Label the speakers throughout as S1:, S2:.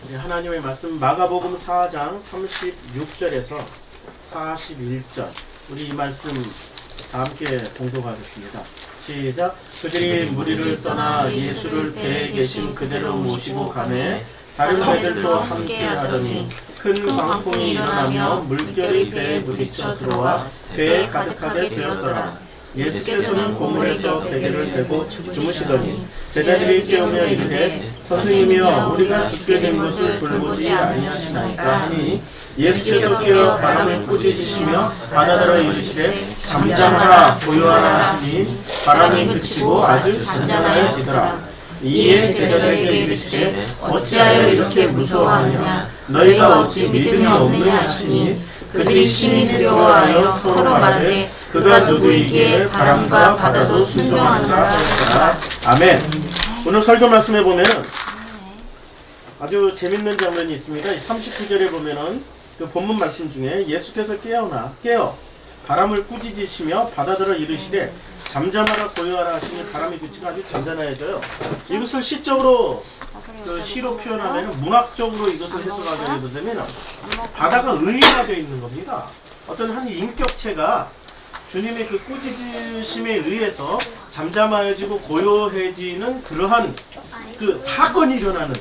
S1: 우리 하나님의 말씀 마가복음 4장 36절에서 41절 우리 이 말씀 다 함께 공독하겠습니다. 시작. 그들이 무리를 떠나 예수를 배에 계신 그대로 모시고 가매 다른 배들도 함께 하더니 큰 광풍이 일어나며 물결이 배에 부딪혀 들어와 배에 가득하게 되었더라. 예수께서는 고물에서 베개를 베고 주무시더니 제자들이 깨우며 이르되 선생님이여 우리가 죽게 된 것을 돌보지 아니하시나이까 하니 예수께서 깨어 바람을 꾸짖으시며 바다더러 이르시되 잠잠하라 고요하라 하시니 바람이 그치고 아주 잔잔하여지더라. 이에 제자들에게 이르시되 어찌하여 이렇게 무서워하느냐 너희가 어찌 믿음이 없느냐 하시니 그들이 심히 두려워하여 서로 말하되 그가 누구이기에 바람과 바다도 순종하는가 하더라. 아멘. 오늘 설교 말씀에 보면은 아주 재밌는 장면이 있습니다. 39절에 보면은 그 본문 말씀 중에 예수께서 깨어 바람을 꾸짖으시며 바다더러 이르시되 잠잠하라 고요하라 하시니 바람이 그치고 아주 잔잔해져요. 이것을 시적으로 그 시로 표현하면 문학적으로 이것을 해석하게 되면 바다가 의인화 되어 있는 겁니다. 어떤 한 인격체가 주님의 그 꾸짖으심에 의해서 잠잠해지고 고요해지는 그러한 그 사건이 일어나는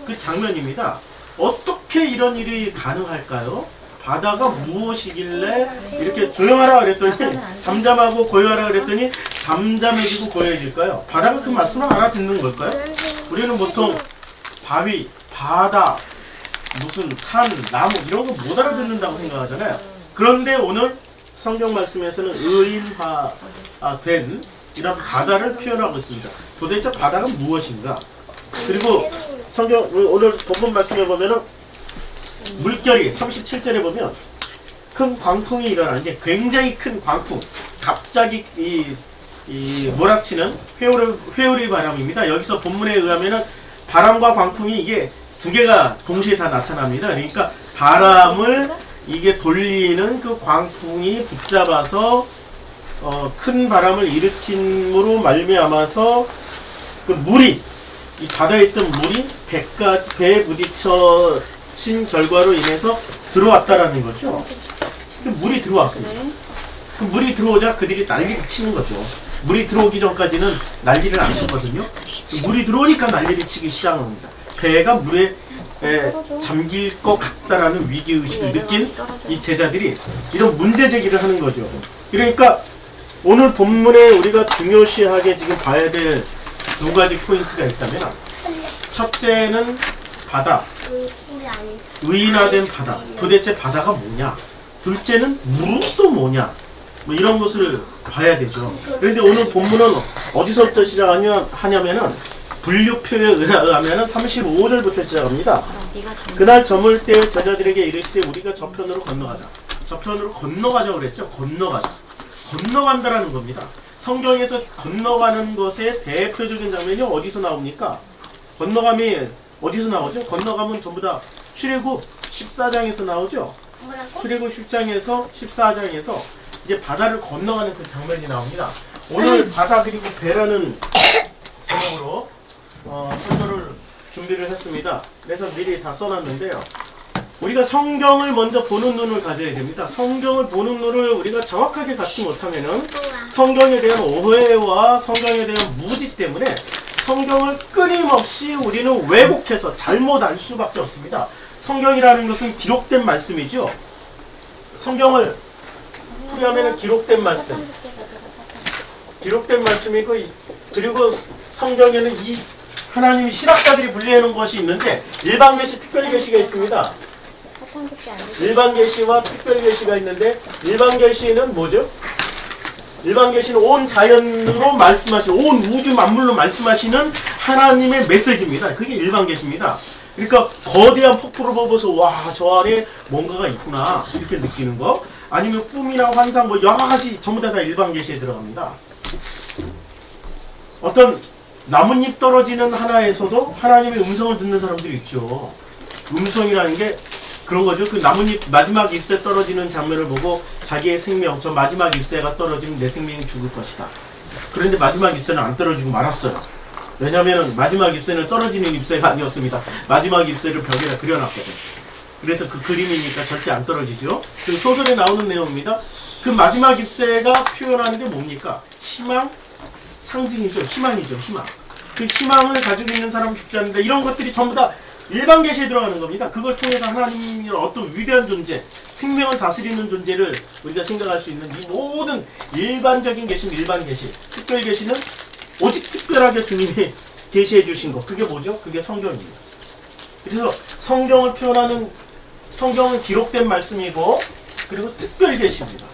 S1: 그 장면입니다. 어떻게 이런 일이 가능할까요? 바다가 무엇이길래 이렇게 조용하라 그랬더니 잠잠하고 고요하라 그랬더니 잠잠해지고 고요해질까요? 바다가 그 말씀을 알아듣는 걸까요? 우리는 보통 바위, 바다, 무슨 산, 나무 이런 거 못 알아듣는다고 생각하잖아요. 그런데 오늘 성경 말씀에서는 의인화된 이런 바다를 표현하고 있습니다. 도대체 바다가 무엇인가? 그리고 성경 오늘 본문 말씀에 보면은 물결이 37절에 보면 큰 광풍이 일어나 이제 굉장히 큰 광풍 갑자기 이 몰아치는 회오리 바람입니다. 여기서 본문에 의하면은 바람과 광풍이 이게 두 개가 동시에 다 나타납니다. 그러니까 바람을 이게 돌리는 그 광풍이 붙잡아서 큰 바람을 일으킴으로 말미암아서 그 물이 이 바다에 있던 물이 배에 부딪혀진 결과로 인해서 들어왔다라는 거죠. 그 물이 들어왔습니다. 그 물이 들어오자 그들이 난리를 치는 거죠. 물이 들어오기 전까지는 난리를 안 쳤거든요. 물이 들어오니까 난리를 치기 시작합니다. 배가 물에 잠길 것 같다라는 위기의식을 느낀 이 제자들이 이런 문제 제기를 하는 거죠. 그러니까 오늘 본문에 우리가 중요시하게 지금 봐야 될 두 가지 포인트가 있다면 첫째는 바다, 의인화된 바다. 도대체 바다가 뭐냐? 둘째는 물은 또 뭐냐? 뭐 이런 것을 봐야 되죠. 그런데 오늘 본문은 어디서부터 시작하냐면은 분류표에 의하면 35절부터 시작합니다. 그날 저물 때 제자들에게 이르시되 우리가 저편으로 건너가자. 저편으로 건너가자고 그랬죠. 건너간다라는 겁니다. 성경에서 건너가는 것의 대표적인 장면이 어디서 나옵니까? 건너감이 어디서 나오죠? 건너가면 전부 다 출애굽 14장에서 나오죠. 출애굽 10장에서 14장에서 이제 바다를 건너가는 그 장면이 나옵니다. 오늘 바다 그리고 배라는 제목으로 설교를 준비를 했습니다. 그래서 미리 다 써놨는데요. 우리가 성경을 먼저 보는 눈을 가져야 됩니다. 성경을 보는 눈을 우리가 정확하게 갖지 못하면은 성경에 대한 오해와 성경에 대한 무지 때문에 성경을 끊임없이 우리는 왜곡해서 잘못 알 수밖에 없습니다. 성경이라는 것은 기록된 말씀이죠. 성경을 풀이하면 기록된 말씀. 기록된 말씀이고 그리고 성경에는 이 하나님이 신학자들이 분리해놓은 것이 있는데 일반 계시, 특별 계시가 있습니다. 일반 계시와 특별 계시가 있는데 일반 계시는 뭐죠? 일반 계시는 온 자연으로 말씀하시는 온 우주 만물로 말씀하시는 하나님의 메시지입니다. 그게 일반 계시입니다. 그러니까 거대한 폭포를 보고서 와, 저 안에 뭔가가 있구나 이렇게 느끼는 거 아니면 꿈이나 환상 뭐 여러 가지 전부 다 일반 계시에 들어갑니다. 어떤 나뭇잎 떨어지는 하나에서도 하나님의 음성을 듣는 사람들이 있죠. 음성이라는 게 그런 거죠. 그 나뭇잎 마지막 잎새 떨어지는 장면을 보고 자기의 생명, 저 마지막 잎새가 떨어지면 내 생명이 죽을 것이다. 그런데 마지막 잎새는 안 떨어지고 말았어요. 왜냐하면 마지막 잎새는 떨어지는 잎새가 아니었습니다. 마지막 잎새를 벽에다 그려놨거든요. 그래서 그 그림이니까 절대 안 떨어지죠. 그 소설에 나오는 내용입니다. 그 마지막 잎새가 표현하는 게 뭡니까? 희망, 상징이죠. 희망이죠. 희망. 그 희망을 가지고 있는 사람은 죽지 않는다. 이런 것들이 전부 다 일반 계시에 들어가는 겁니다. 그걸 통해서 하나님이 어떤 위대한 존재, 생명을 다스리는 존재를 우리가 생각할 수 있는 이 모든 일반적인 계시는 일반 계시, 특별 계시는 오직 특별하게 주님이 계시해 주신 것. 그게 뭐죠? 그게 성경입니다. 그래서 성경을 표현하는, 성경은 기록된 말씀이고, 그리고 특별 계시입니다.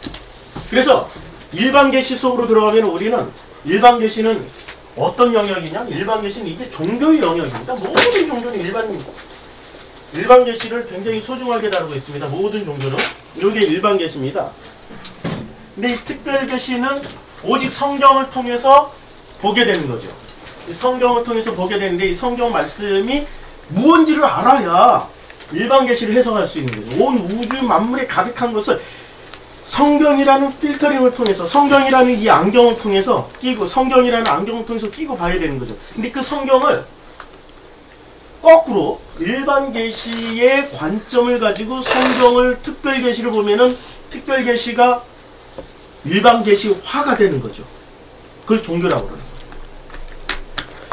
S1: 그래서 일반 계시 속으로 들어가면 우리는 일반 계시는 어떤 영역이냐? 일반 계시는 이게 종교의 영역입니다. 모든 종교는 일반 계시를 굉장히 소중하게 다루고 있습니다. 모든 종교는 이게 일반 계시입니다. 근데 이 특별 계시는 오직 성경을 통해서 보게 되는 거죠. 이 성경을 통해서 보게 되는데 이 성경 말씀이 무언지를 알아야 일반 계시를 해석할 수 있는 거죠. 온 우주 만물에 가득한 것을 성경이라는 필터링을 통해서, 성경이라는 이 안경을 통해서 끼고, 성경이라는 안경을 통해서 끼고 봐야 되는 거죠. 근데 그 성경을 거꾸로 일반 계시의 관점을 가지고 성경을 특별 계시를 보면은 특별 계시가 일반 계시화가 되는 거죠. 그걸 종교라고 그래요.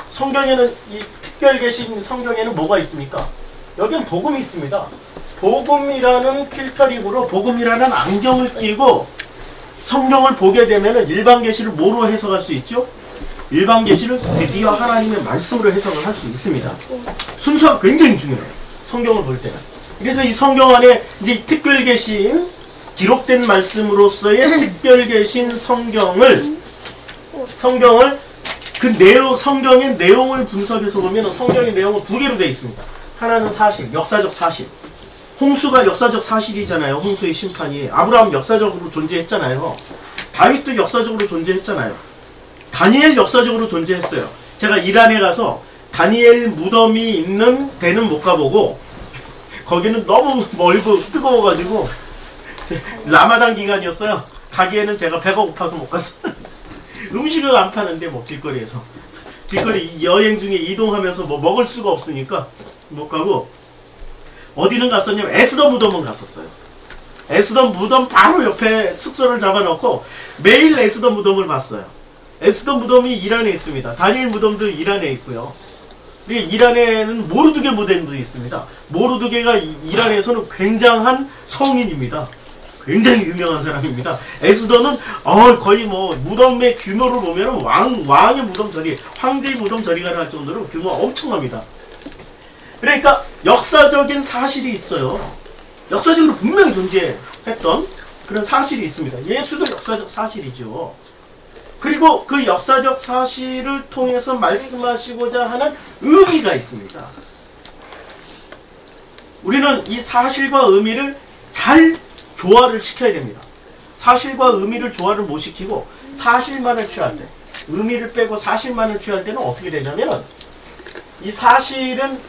S1: 성경에는 이 특별 계시 성경에는 뭐가 있습니까? 여기는 복음이 있습니다. 복음이라는 필터링으로 복음이라는 안경을 끼고 성경을 보게 되면 일반 계시를 뭐로 해석할 수 있죠? 일반 계시를 드디어 하나님의 말씀으로 해석을 할 수 있습니다. 순서가 굉장히 중요해요. 성경을 볼 때는. 그래서 이 성경 안에 이제 특별 계시인 기록된 말씀으로서의 특별 계신 성경을 그 내용, 성경의 내용을 분석해서 보면 성경의 내용은 두 개로 되어 있습니다. 하나는 사실, 역사적 사실. 홍수가 역사적 사실이잖아요. 홍수의 심판이. 아브라함 역사적으로 존재했잖아요. 다윗도 역사적으로 존재했잖아요. 다니엘 역사적으로 존재했어요. 제가 이란에 가서 다니엘 무덤이 있는 데는 못 가보고 거기는 너무 멀고 뜨거워가지고 라마단 기간이었어요. 가기에는 제가 배가 고파서 못 갔어요. 음식을 안 파는데 뭐 길거리에서 길거리 여행 중에 이동하면서 뭐 먹을 수가 없으니까 못 가고 어디는 갔었냐면 에스더 무덤은 갔었어요. 에스더 무덤 바로 옆에 숙소를 잡아놓고 매일 에스더 무덤을 봤어요. 에스더 무덤이 이란에 있습니다. 다니엘 무덤도 이란에 있고요. 그리고 이란에는 모르드게 무덤도 있습니다. 모르드게가 이란에서는 굉장한 성인입니다. 굉장히 유명한 사람입니다. 에스더는 거의 뭐 무덤의 규모를 보면 왕의 무덤 저리, 황제의 무덤 저리가 할 정도로 규모가 엄청납니다. 그러니까 역사적인 사실이 있어요. 역사적으로 분명히 존재했던 그런 사실이 있습니다. 예수도 역사적 사실이죠. 그리고 그 역사적 사실을 통해서 말씀하시고자 하는 의미가 있습니다. 우리는 이 사실과 의미를 잘 조화를 시켜야 됩니다. 사실과 의미를 조화를 못 시키고 사실만을 취할 때, 의미를 빼고 사실만을 취할 때는 어떻게 되냐면 이 사실은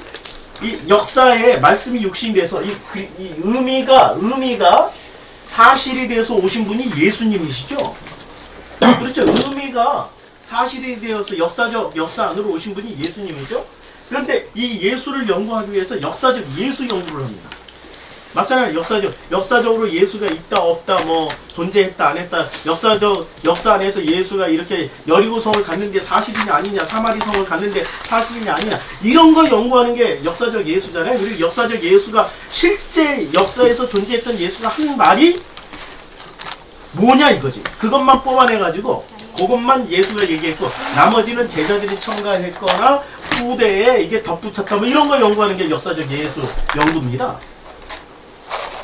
S1: 이 역사에 말씀이 육신이 돼서 이 의미가 사실이 돼서 오신 분이 예수님이시죠. 그렇죠. 의미가 사실이 되어서 역사 안으로 오신 분이 예수님이죠. 그런데 이 예수를 연구하기 위해서 역사적 예수 연구를 합니다. 맞잖아요. 역사적으로 예수가 있다 없다 뭐 존재했다 안 했다, 역사 안에서 예수가 이렇게 여리고성을 갔는데 사실이냐 아니냐, 사마리성을 갔는데 사실이냐 아니냐, 이런 거 연구하는 게 역사적 예수잖아요. 그리고 역사적 예수가 실제 역사에서 존재했던 예수가 한 말이 뭐냐 이거지. 그것만 뽑아내가지고 그것만 예수가 얘기했고 나머지는 제자들이 첨가했거나 후대에 이게 덧붙였다 뭐 이런 거 연구하는 게 역사적 예수 연구입니다.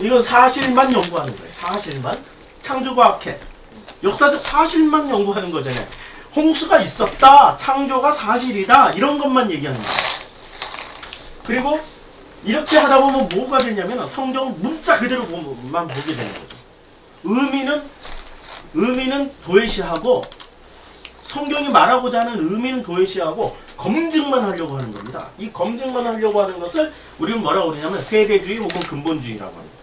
S1: 이건 사실만 연구하는 거예요. 사실만. 창조과학회. 역사적 사실만 연구하는 거잖아요. 홍수가 있었다. 창조가 사실이다. 이런 것만 얘기하는 거예요. 그리고 이렇게 하다 보면 뭐가 되냐면 성경은 문자 그대로만 보게 되는 거죠. 의미는 도외시하고 성경이 말하고자 하는 의미는 도외시하고 검증만 하려고 하는 겁니다. 이 검증만 하려고 하는 것을 우리는 뭐라고 그러냐면 세대주의 혹은 근본주의라고 합니다.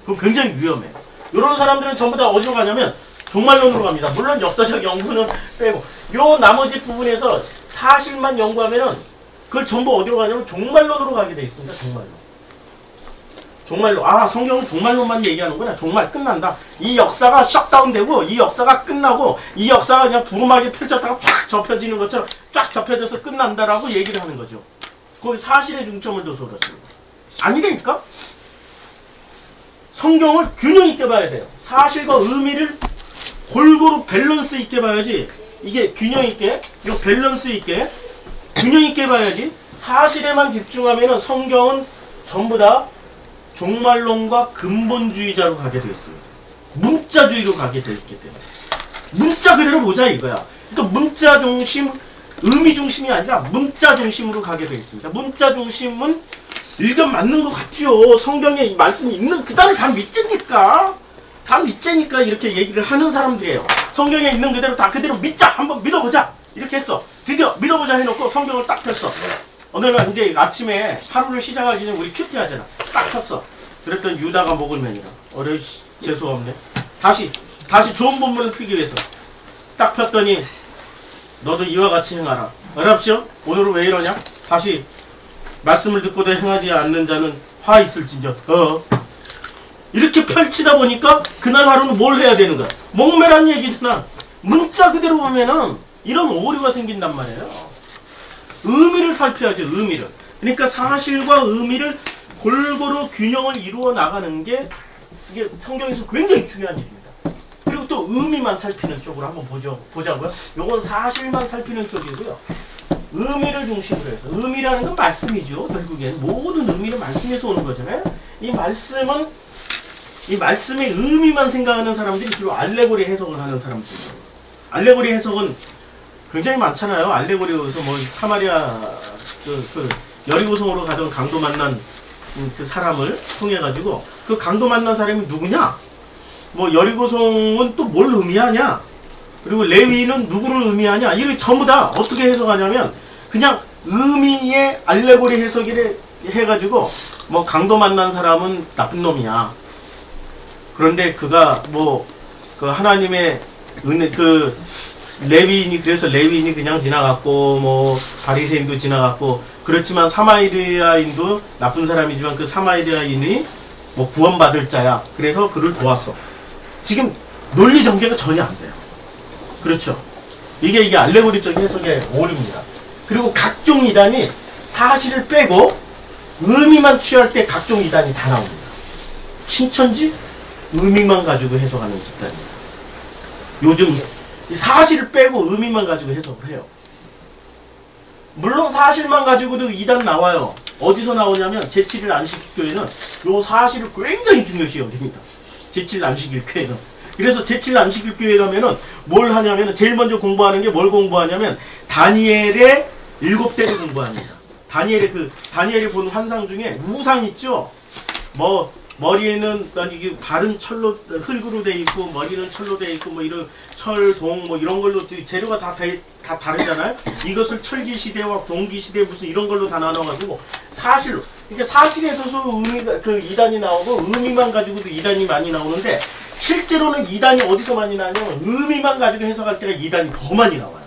S1: 그럼 굉장히 위험해요. 이런 사람들은 전부 다 어디로 가냐면 종말론으로 갑니다. 물론 역사적 연구는 빼고 요 나머지 부분에서 사실만 연구하면은 그걸 전부 어디로 가냐면 종말론으로 가게 돼 있습니다. 종말론. 종말론. 아, 성경은 종말론만 얘기하는구나. 종말 끝난다. 이 역사가 셧다운되고 이 역사가 끝나고 이 역사가 그냥 두루마기 펼쳤다가 쫙 접혀지는 것처럼 쫙 접혀져서 끝난다라고 얘기를 하는 거죠. 거기 사실의 중점을 둬서 그렇습니다. 아니라니까? 성경을 균형 있게 봐야 돼요. 사실과 의미를 골고루 밸런스 있게 봐야지. 이게 균형 있게, 이 밸런스 있게, 균형 있게 봐야지. 사실에만 집중하면은 성경은 전부 다 종말론과 근본주의자로 가게 되어 있습니다. 문자주의로 가게 되어 있기 때문에. 문자 그대로 보자 이거야. 그러니까 문자 중심, 의미 중심이 아니라 문자 중심으로 가게 되어 있습니다. 문자 중심은 일견 맞는 것 같죠. 성경에 이 말씀이 있는 그 다음에 다 믿으니까. 다 믿자니까 이렇게 얘기를 하는 사람들이에요. 성경에 있는 그대로 다 그대로 믿자. 한번 믿어보자. 이렇게 했어. 드디어 믿어보자 해놓고 성경을 딱 폈어. 어느 날 이제 아침에 하루를 시작하기 전에 우리 큐티 하잖아. 딱 폈어. 그랬더니 유다가 목을 매니라. 어려 재수가 없네. 다시 좋은 본문을 피기 위해서 딱 폈더니 너도 이와 같이 행하라. 어렵시오? 오늘은 왜 이러냐? 다시 말씀을 듣고도 행하지 않는 자는 화 있을진저. 이렇게 펼치다 보니까 그날 하루는 뭘 해야 되는 거야? 목매란 얘기잖아. 문자 그대로 보면은 이런 오류가 생긴단 말이에요. 의미를 살펴야죠. 의미를. 그러니까 사실과 의미를 골고루 균형을 이루어 나가는 게 이게 성경에서 굉장히 중요한 일입니다. 그리고 또 의미만 살피는 쪽으로 한번 보자고요. 요건 사실만 살피는 쪽이고요. 의미를 중심으로 해서, 의미라는 건 말씀이죠. 결국엔 모든 의미는 말씀에서 오는 거잖아요. 이 말씀의 의미만 생각하는 사람들이 주로 알레고리 해석을 하는 사람들이에요. 알레고리 해석은 굉장히 많잖아요. 알레고리에서 뭐 사마리아 그 여리고성으로 가던 강도 만난 그 사람을 통해 가지고 그 강도 만난 사람이 누구냐? 뭐 여리고성은 또 뭘 의미하냐? 그리고 레위는 누구를 의미하냐? 이렇게 전부 다 어떻게 해석하냐면 그냥 의미의 알레고리 해석을 해가지고 뭐 강도 만난 사람은 나쁜 놈이야. 그런데 그가 뭐 그 하나님의 은혜 그 레위인이 그래서 레위인이 그냥 지나갔고 뭐 바리새인도 지나갔고 그렇지만 사마리아인도 나쁜 사람이지만 그 사마리아인이 뭐 구원받을 자야. 그래서 그를 도왔어. 지금 논리 전개가 전혀 안 돼요. 그렇죠. 이게 알레고리적 해석의 오류입니다. 그리고 각종 이단이 사실을 빼고 의미만 취할 때 각종 이단이 다 나옵니다. 신천지 의미만 가지고 해석하는 집단입니다. 요즘 사실을 빼고 의미만 가지고 해석을 해요. 물론 사실만 가지고도 이단 나와요. 어디서 나오냐면 제7일 안식일교회는 요 사실을 굉장히 중요시 여깁니다. 제7일 안식일교회는. 그래서 제7일 안식일교회 가면은 뭘 하냐면 제일 먼저 공부하는 게 뭘 공부하냐면 다니엘의 7대를 공부합니다. 다니엘이 본 환상 중에 우상 있죠. 뭐 머리에는 발은 철로 흙으로 돼 있고 머리는 철로 돼 있고 뭐 이런 철동 뭐 이런 걸로 재료가 다 다르잖아요. 이것을 철기 시대와 동기 시대 무슨 이런 걸로 다 나눠가지고 사실로 그러니까 사실에서도 의미가 그 이단이 나오고 의미만 가지고도 이단이 많이 나오는데 실제로는 이단이 어디서 많이 나냐면 의미만 가지고 해석할 때가 이단이 더 많이 나와요.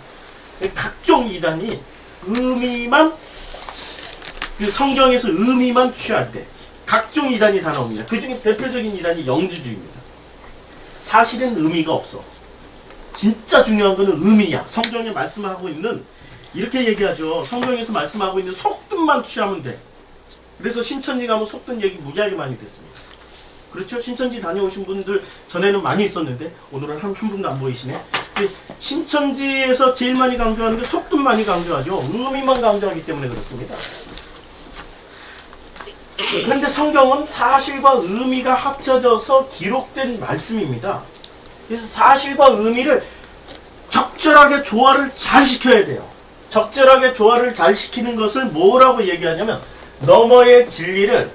S1: 각종 이단이 의미만 그 성경에서 의미만 취할 때 각종 이단이 다 나옵니다. 그 중에 대표적인 이단이 영주주의입니다. 사실은 의미가 없어. 진짜 중요한 거는 의미야. 성경에 말씀하고 있는 이렇게 얘기하죠. 성경에서 말씀하고 있는 속뜻만 취하면 돼. 그래서 신천지 가면 속뜻 얘기 무지하게 많이 듣습니다. 그렇죠? 신천지 다녀오신 분들 전에는 많이 있었는데 오늘은 한 분도 안 보이시네. 신천지에서 제일 많이 강조하는 게 속뜻 많이 강조하죠. 의미만 강조하기 때문에 그렇습니다. 그런데 성경은 사실과 의미가 합쳐져서 기록된 말씀입니다. 그래서 사실과 의미를 적절하게 조화를 잘 시켜야 돼요. 적절하게 조화를 잘 시키는 것을 뭐라고 얘기하냐면 너머의 진리를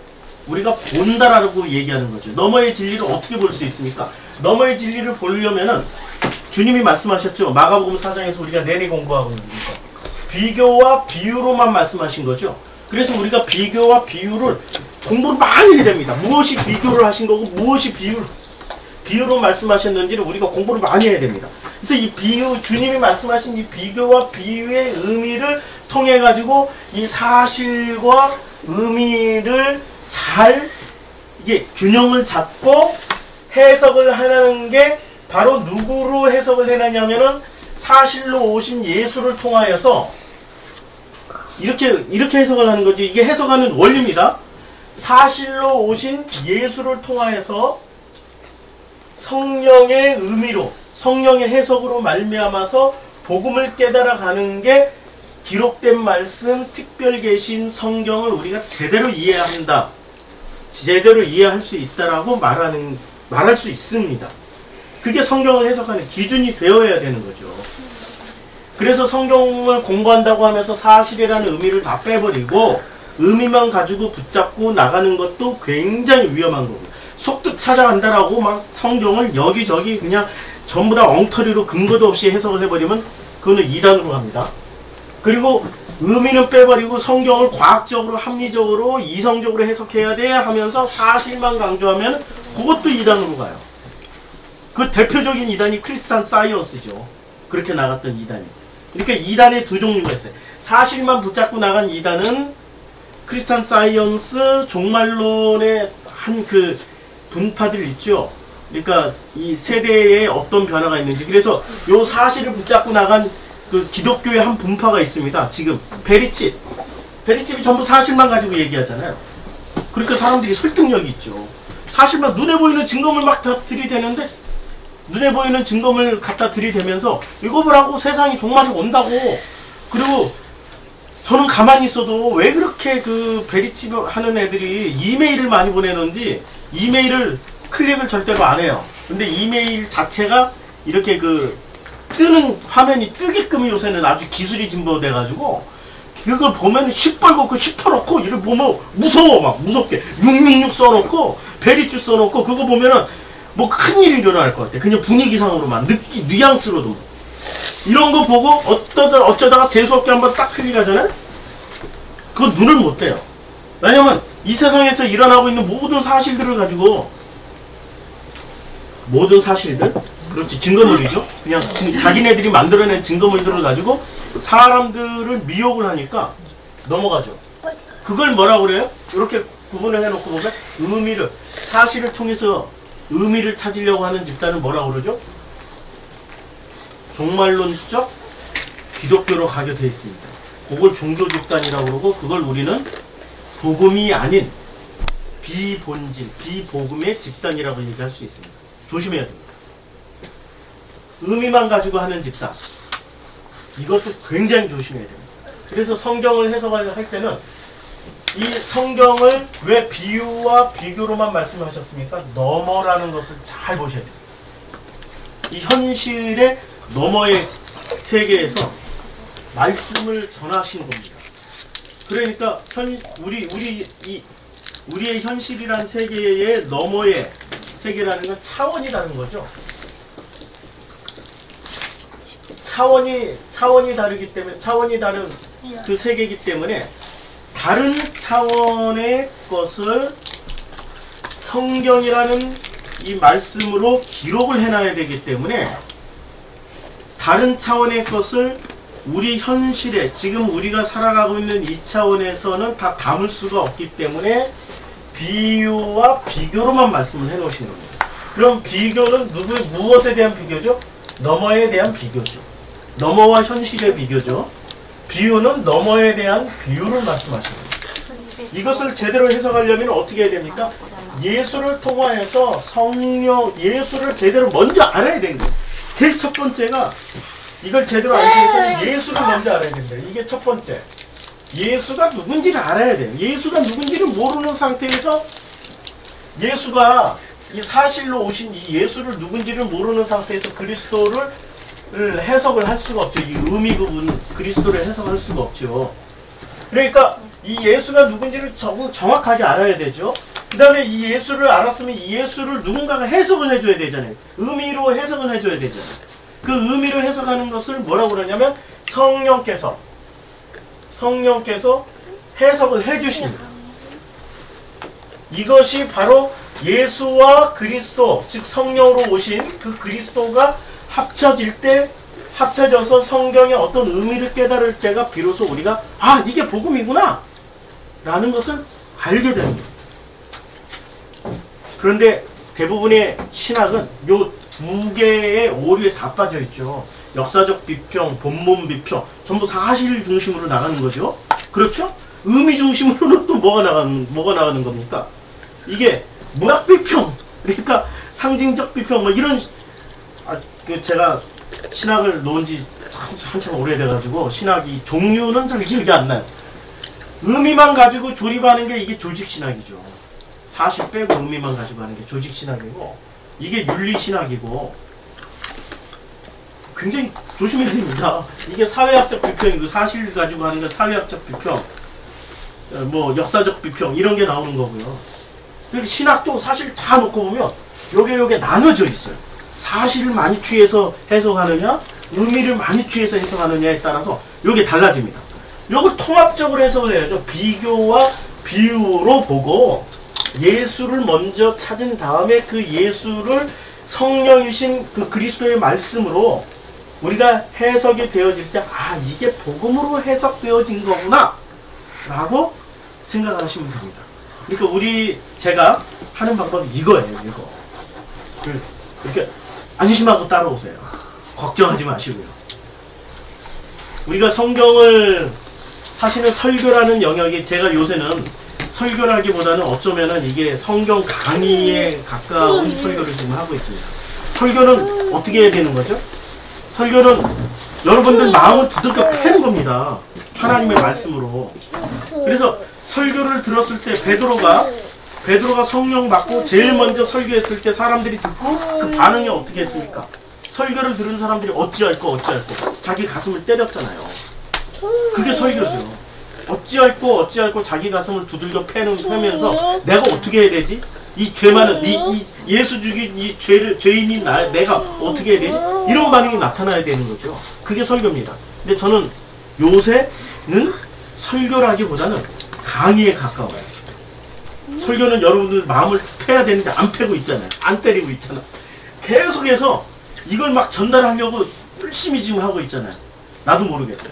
S1: 우리가 본다라고 얘기하는 거죠. 너머의 진리를 어떻게 볼 수 있습니까? 너머의 진리를 보려면은 주님이 말씀하셨죠. 마가복음 4장에서 우리가 내내 공부하고 있는 거죠. 비교와 비유로만 말씀하신 거죠. 그래서 우리가 비교와 비유를 공부를 많이 해야 됩니다. 무엇이 비교를 하신 거고 무엇이 비유로 말씀하셨는지를 우리가 공부를 많이 해야 됩니다. 그래서 이 비유, 주님이 말씀하신 이 비교와 비유의 의미를 통해 가지고 이 사실과 의미를 잘 이게 균형을 잡고 해석을 하는 게 바로 누구로 해석을 해놨냐면은 사실로 오신 예수를 통하여서 이렇게 해석을 하는 거지. 이게 해석하는 원리입니다. 사실로 오신 예수를 통하여서 성령의 의미로, 성령의 해석으로 말미암아서 복음을 깨달아가는 게 기록된 말씀, 특별계신 성경을 우리가 제대로 이해해야 한다. 제대로 이해할 수 있다라고 말할 수 있습니다. 그게 성경을 해석하는 기준이 되어야 되는 거죠. 그래서 성경을 공부한다고 하면서 사실이라는 의미를 다 빼버리고 의미만 가지고 붙잡고 나가는 것도 굉장히 위험한 거고, 속뜻 찾아간다라고 막 성경을 여기저기 그냥 전부 다 엉터리로 근거도 없이 해석을 해버리면 그거는 이단으로 갑니다. 그리고 의미는 빼버리고 성경을 과학적으로, 합리적으로, 이성적으로 해석해야 돼 하면서 사실만 강조하면 그것도 이단으로 가요. 그 대표적인 이단이 크리스찬 사이언스죠. 그렇게 나갔던 이단이. 그러니까 이단의 두 종류가 있어요. 사실만 붙잡고 나간 이단은 크리스찬 사이언스 종말론의 한 그 분파들 있죠. 그러니까 이 세대에 어떤 변화가 있는지. 그래서 요 사실을 붙잡고 나간 그 기독교의 한 분파가 있습니다. 지금 베리칩이 전부 사실만 가지고 얘기하잖아요. 그러니까 사람들이 설득력이 있죠. 사실만 눈에 보이는 증거물 막 다 들이대는데, 눈에 보이는 증거물 갖다 들이대면서 이거 보라고 세상이 종말이 온다고. 그리고 저는 가만히 있어도 왜 그렇게 그 베리칩 하는 애들이 이메일을 많이 보내는지, 이메일을 클릭을 절대로 안 해요. 근데 이메일 자체가 이렇게 그 뜨는 화면이 뜨게끔 요새는 아주 기술이 진보돼가지고 그걸 보면 시뻘겋고 그 시퍼놓고 이를 보면 무서워. 막 무섭게 666 써놓고 베리칩 써놓고 그거 보면은 뭐 큰일이 일어날 것 같아. 그냥 분위기상으로만 뉘앙스로도 이런 거 보고 어쩌다가 재수없게 한번 딱 클릭하잖아요. 그건 눈을 못 떼요. 왜냐면 이 세상에서 일어나고 있는 모든 사실들을 가지고, 모든 사실들, 그렇지, 증거물이죠. 그냥 자기네들이 만들어낸 증거물들을 가지고 사람들을 미혹을 하니까 넘어가죠. 그걸 뭐라고 그래요? 이렇게 구분을 해놓고 보면 의미를, 사실을 통해서 의미를 찾으려고 하는 집단은 뭐라고 그러죠? 종말론적 기독교로 가게 되어 있습니다. 그걸 종교 집단이라고 그러고, 그걸 우리는 복음이 아닌 비본질, 비복음의 집단이라고 얘기할 수 있습니다. 조심해야 됩니다. 의미만 가지고 하는 집단, 이것도 굉장히 조심해야 됩니다. 그래서 성경을 해석할 때는 이 성경을 왜 비유와 비교로만 말씀하셨습니까? 너머라는 것을 잘 보셔야 돼요. 이 현실의 너머의 세계에서 말씀을 전하시는 겁니다. 그러니까 우리의 현실이란 세계의 너머의 세계라는 건 차원이 다른 거죠. 차원이 다르기 때문에, 차원이 다른 그 세계이기 때문에 다른 차원의 것을 성경이라는 이 말씀으로 기록을 해놔야 되기 때문에, 다른 차원의 것을 우리 현실에, 지금 우리가 살아가고 있는 이 차원에서는 다 담을 수가 없기 때문에 비유와 비교로만 말씀을 해놓으시는 겁니다. 그럼 비교는 무엇에 대한 비교죠? 너머에 대한 비교죠. 너머와 현실의 비교죠. 비유는 너머에 대한 비유를 말씀하시는 겁니다. 이것을 제대로 해석하려면 어떻게 해야 됩니까? 예수를 통하여서 성령, 예수를 제대로 먼저 알아야 되는 거예요. 제일 첫 번째가, 이걸 제대로 알기 위해서는 예수를 먼저 알아야 됩니다. 이게 첫 번째. 예수가 누군지를 알아야 돼요. 예수가 누군지를 모르는 상태에서, 예수가 이 사실로 오신 이 예수를 누군지를 모르는 상태에서 그리스도를 해석을 할 수가 없죠. 이 의미 부분, 그리스도를 해석할 수가 없죠. 그러니까 이 예수가 누군지를 정확하게 알아야 되죠. 그 다음에 이 예수를 알았으면 이 예수를 누군가가 해석을 해줘야 되잖아요. 의미로 해석을 해줘야 되잖아요. 그 의미로 해석하는 것을 뭐라고 그러냐면 성령께서 해석을 해주십니다. 이것이 바로 예수와 그리스도, 즉 성령으로 오신 그 그리스도가 합쳐져서 성경의 어떤 의미를 깨달을 때가 비로소 우리가 아, 이게 복음이구나 라는 것을 알게 되는 거예요. 그런데 대부분의 신학은 요 두 개의 오류에 다 빠져 있죠. 역사적 비평, 본문 비평, 전부 사실 중심으로 나가는 거죠. 그렇죠? 의미 중심으로는 또 뭐가 나가는 겁니까? 이게 문학 비평, 그러니까 상징적 비평, 뭐 이런, 제가 신학을 놓은 지 한참 오래돼가지고 신학이 종류는 잘 기억이 안 나요. 의미만 가지고 조립하는 게 이게 조직신학이죠. 사실 빼고 의미만 가지고 하는 게 조직신학이고, 이게 윤리신학이고, 굉장히 조심해야 됩니다. 이게 사회학적 비평이고, 사실 가지고 하는 게 사회학적 비평, 뭐 역사적 비평 이런 게 나오는 거고요. 그리고 신학도 사실 다 놓고 보면 요게 나눠져 있어요. 사실을 많이 취해서 해석하느냐, 의미를 많이 취해서 해석하느냐에 따라서 요게 달라집니다. 요걸 통합적으로 해석을 해야죠. 비교와 비유로 보고 예수를 먼저 찾은 다음에 그 예수를 성령이신 그 그리스도의 말씀으로 우리가 해석이 되어질 때 아, 이게 복음으로 해석되어진 거구나 라고 생각을 하시면 됩니다. 그러니까 제가 하는 방법이 이거예요. 이거. 이렇게 안심하고 따라오세요. 걱정하지 마시고요. 우리가 성경을 사실은 설교라는 영역이, 제가 요새는 설교라기보다는 어쩌면은 이게 성경 강의에 가까운 설교를 지금 하고 있습니다. 설교는 어떻게 해야 되는 거죠? 설교는 여러분들 마음을 두들겨 패는 겁니다. 하나님의 말씀으로. 그래서 설교를 들었을 때 베드로가 성령 받고 제일 먼저 설교했을 때 사람들이 듣고 그 반응이 어떻게 했습니까? 설교를 들은 사람들이 어찌할 거 자기 가슴을 때렸잖아요. 그게 설교죠. 어찌할 거 자기 가슴을 두들겨 패면서 내가 어떻게 해야 되지? 이 죄 많은 이 예수 죽인 이 죄인인 내가 어떻게 해야 되지? 이런 반응이 나타나야 되는 거죠. 그게 설교입니다. 근데 저는 요새는 설교라기보다는 강의에 가까워요. 설교는 여러분들 마음을 패야 되는데 안 패고 있잖아요. 안 때리고 있잖아. 계속해서 이걸 막 전달하려고 열심히 지금 하고 있잖아요. 나도 모르겠어요.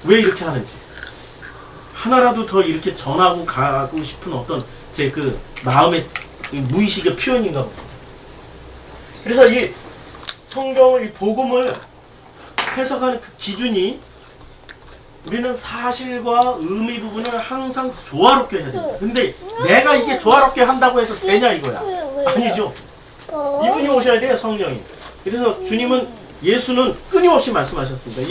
S1: 왜 이렇게 하는지. 하나라도 더 이렇게 전하고 가고 싶은 어떤 제 그 마음의 무의식의 표현인가 봅니다. 그래서 이 성경을, 이 복음을 해석하는 그 기준이 우리는 사실과 의미 부분을 항상 조화롭게 해야 됩니다. 근데 내가 이게 조화롭게 한다고 해서 되냐 이거야. 아니죠. 이분이 오셔야 돼요, 성령이. 그래서 예수는 끊임없이 말씀하셨습니다.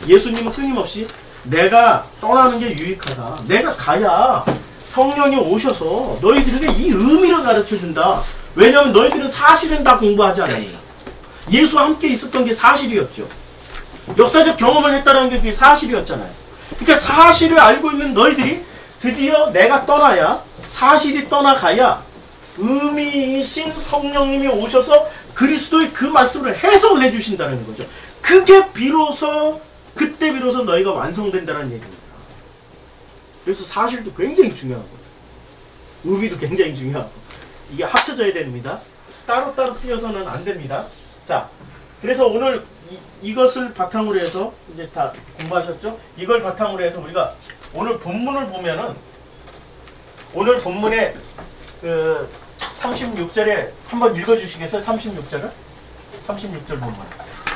S1: 예수님은 끊임없이 내가 떠나는 게 유익하다. 내가 가야 성령이 오셔서 너희들에게 이 의미를 가르쳐준다. 왜냐하면 너희들은 사실은 다 공부하지 않았다. 예수와 함께 있었던 게 사실이었죠. 역사적 경험을 했다는 게 그게 사실이었잖아요. 그러니까 사실을 알고 있는 너희들이 드디어 내가 떠나야, 사실이 떠나가야 의미이신 성령님이 오셔서 그리스도의 그 말씀을 해석을 해주신다는 거죠. 그게 그때 비로소 너희가 완성된다는 얘기입니다. 그래서 사실도 굉장히 중요하고 의미도 굉장히 중요하고 이게 합쳐져야 됩니다. 따로따로 띄어서는 안 됩니다. 자, 그래서 오늘 이것을 바탕으로 해서 이제 다 공부하셨죠? 이걸 바탕으로 해서 우리가 오늘 본문을 보면은 오늘 본문에 그 36절에 한번 읽어주시겠어요? 36절을? 36절 본문.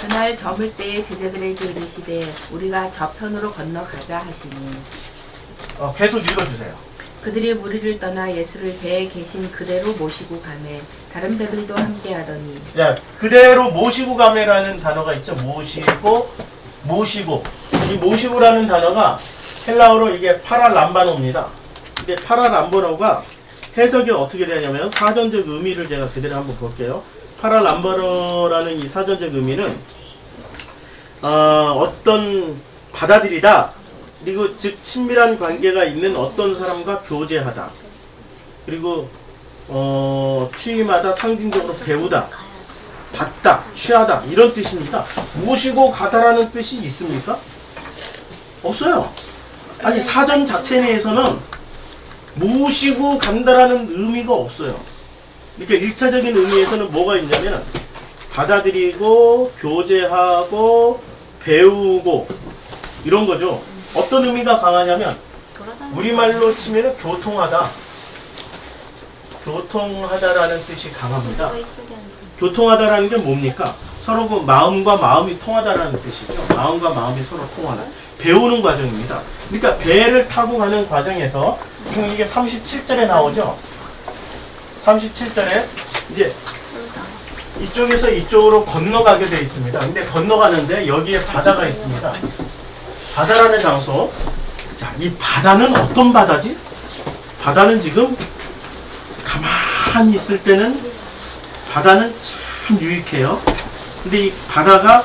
S2: 그날 저물 때에 제자들에게 이르시되 우리가 저편으로 건너가자 하시니
S1: 계속 읽어주세요.
S2: 그들이 무리를 떠나 예수를 배에 계신 그대로 모시고 가매 다른 배들도 함께 하더니.
S1: 야, 그대로 모시고 가매라는 단어가 있죠. 모시고. 이 모시고라는 단어가 헬라어로 이게 파라람바노입니다. 근데 파라람바노가 해석이 어떻게 되냐면 사전적 의미를 제가 그대로 한번 볼게요. 파라람바노라는 이 사전적 의미는 어떤 받아들이다. 그리고 즉 친밀한 관계가 있는 어떤 사람과 교제하다. 그리고 취임하다, 상징적으로 배우다, 받다, 취하다 이런 뜻입니다. 모시고 가다라는 뜻이 있습니까? 없어요. 아니 사전 자체 내에서는 모시고 간다라는 의미가 없어요. 그러니까 1차적인 의미에서는 뭐가 있냐면 받아들이고 교제하고 배우고 이런 거죠. 어떤 의미가 강하냐면 우리말로 치면 교통하다. 교통하다라는 뜻이 강합니다. 교통하다라는 게 뭡니까? 서로 그 마음과 마음이 통하다라는 뜻이죠. 마음과 마음이 서로 통하다. 배우는 과정입니다. 그러니까 배를 타고 가는 과정에서 지금 이게 37절에 나오죠. 37절에 이제 이쪽에서 이쪽으로 건너가게 되어 있습니다. 근데 건너가는데 여기에 바다가 있습니다. 바다라는 장소. 자, 이 바다는 어떤 바다지? 바다는 지금 가만히 있을 때는 바다는 참 유익해요. 근데 이 바다가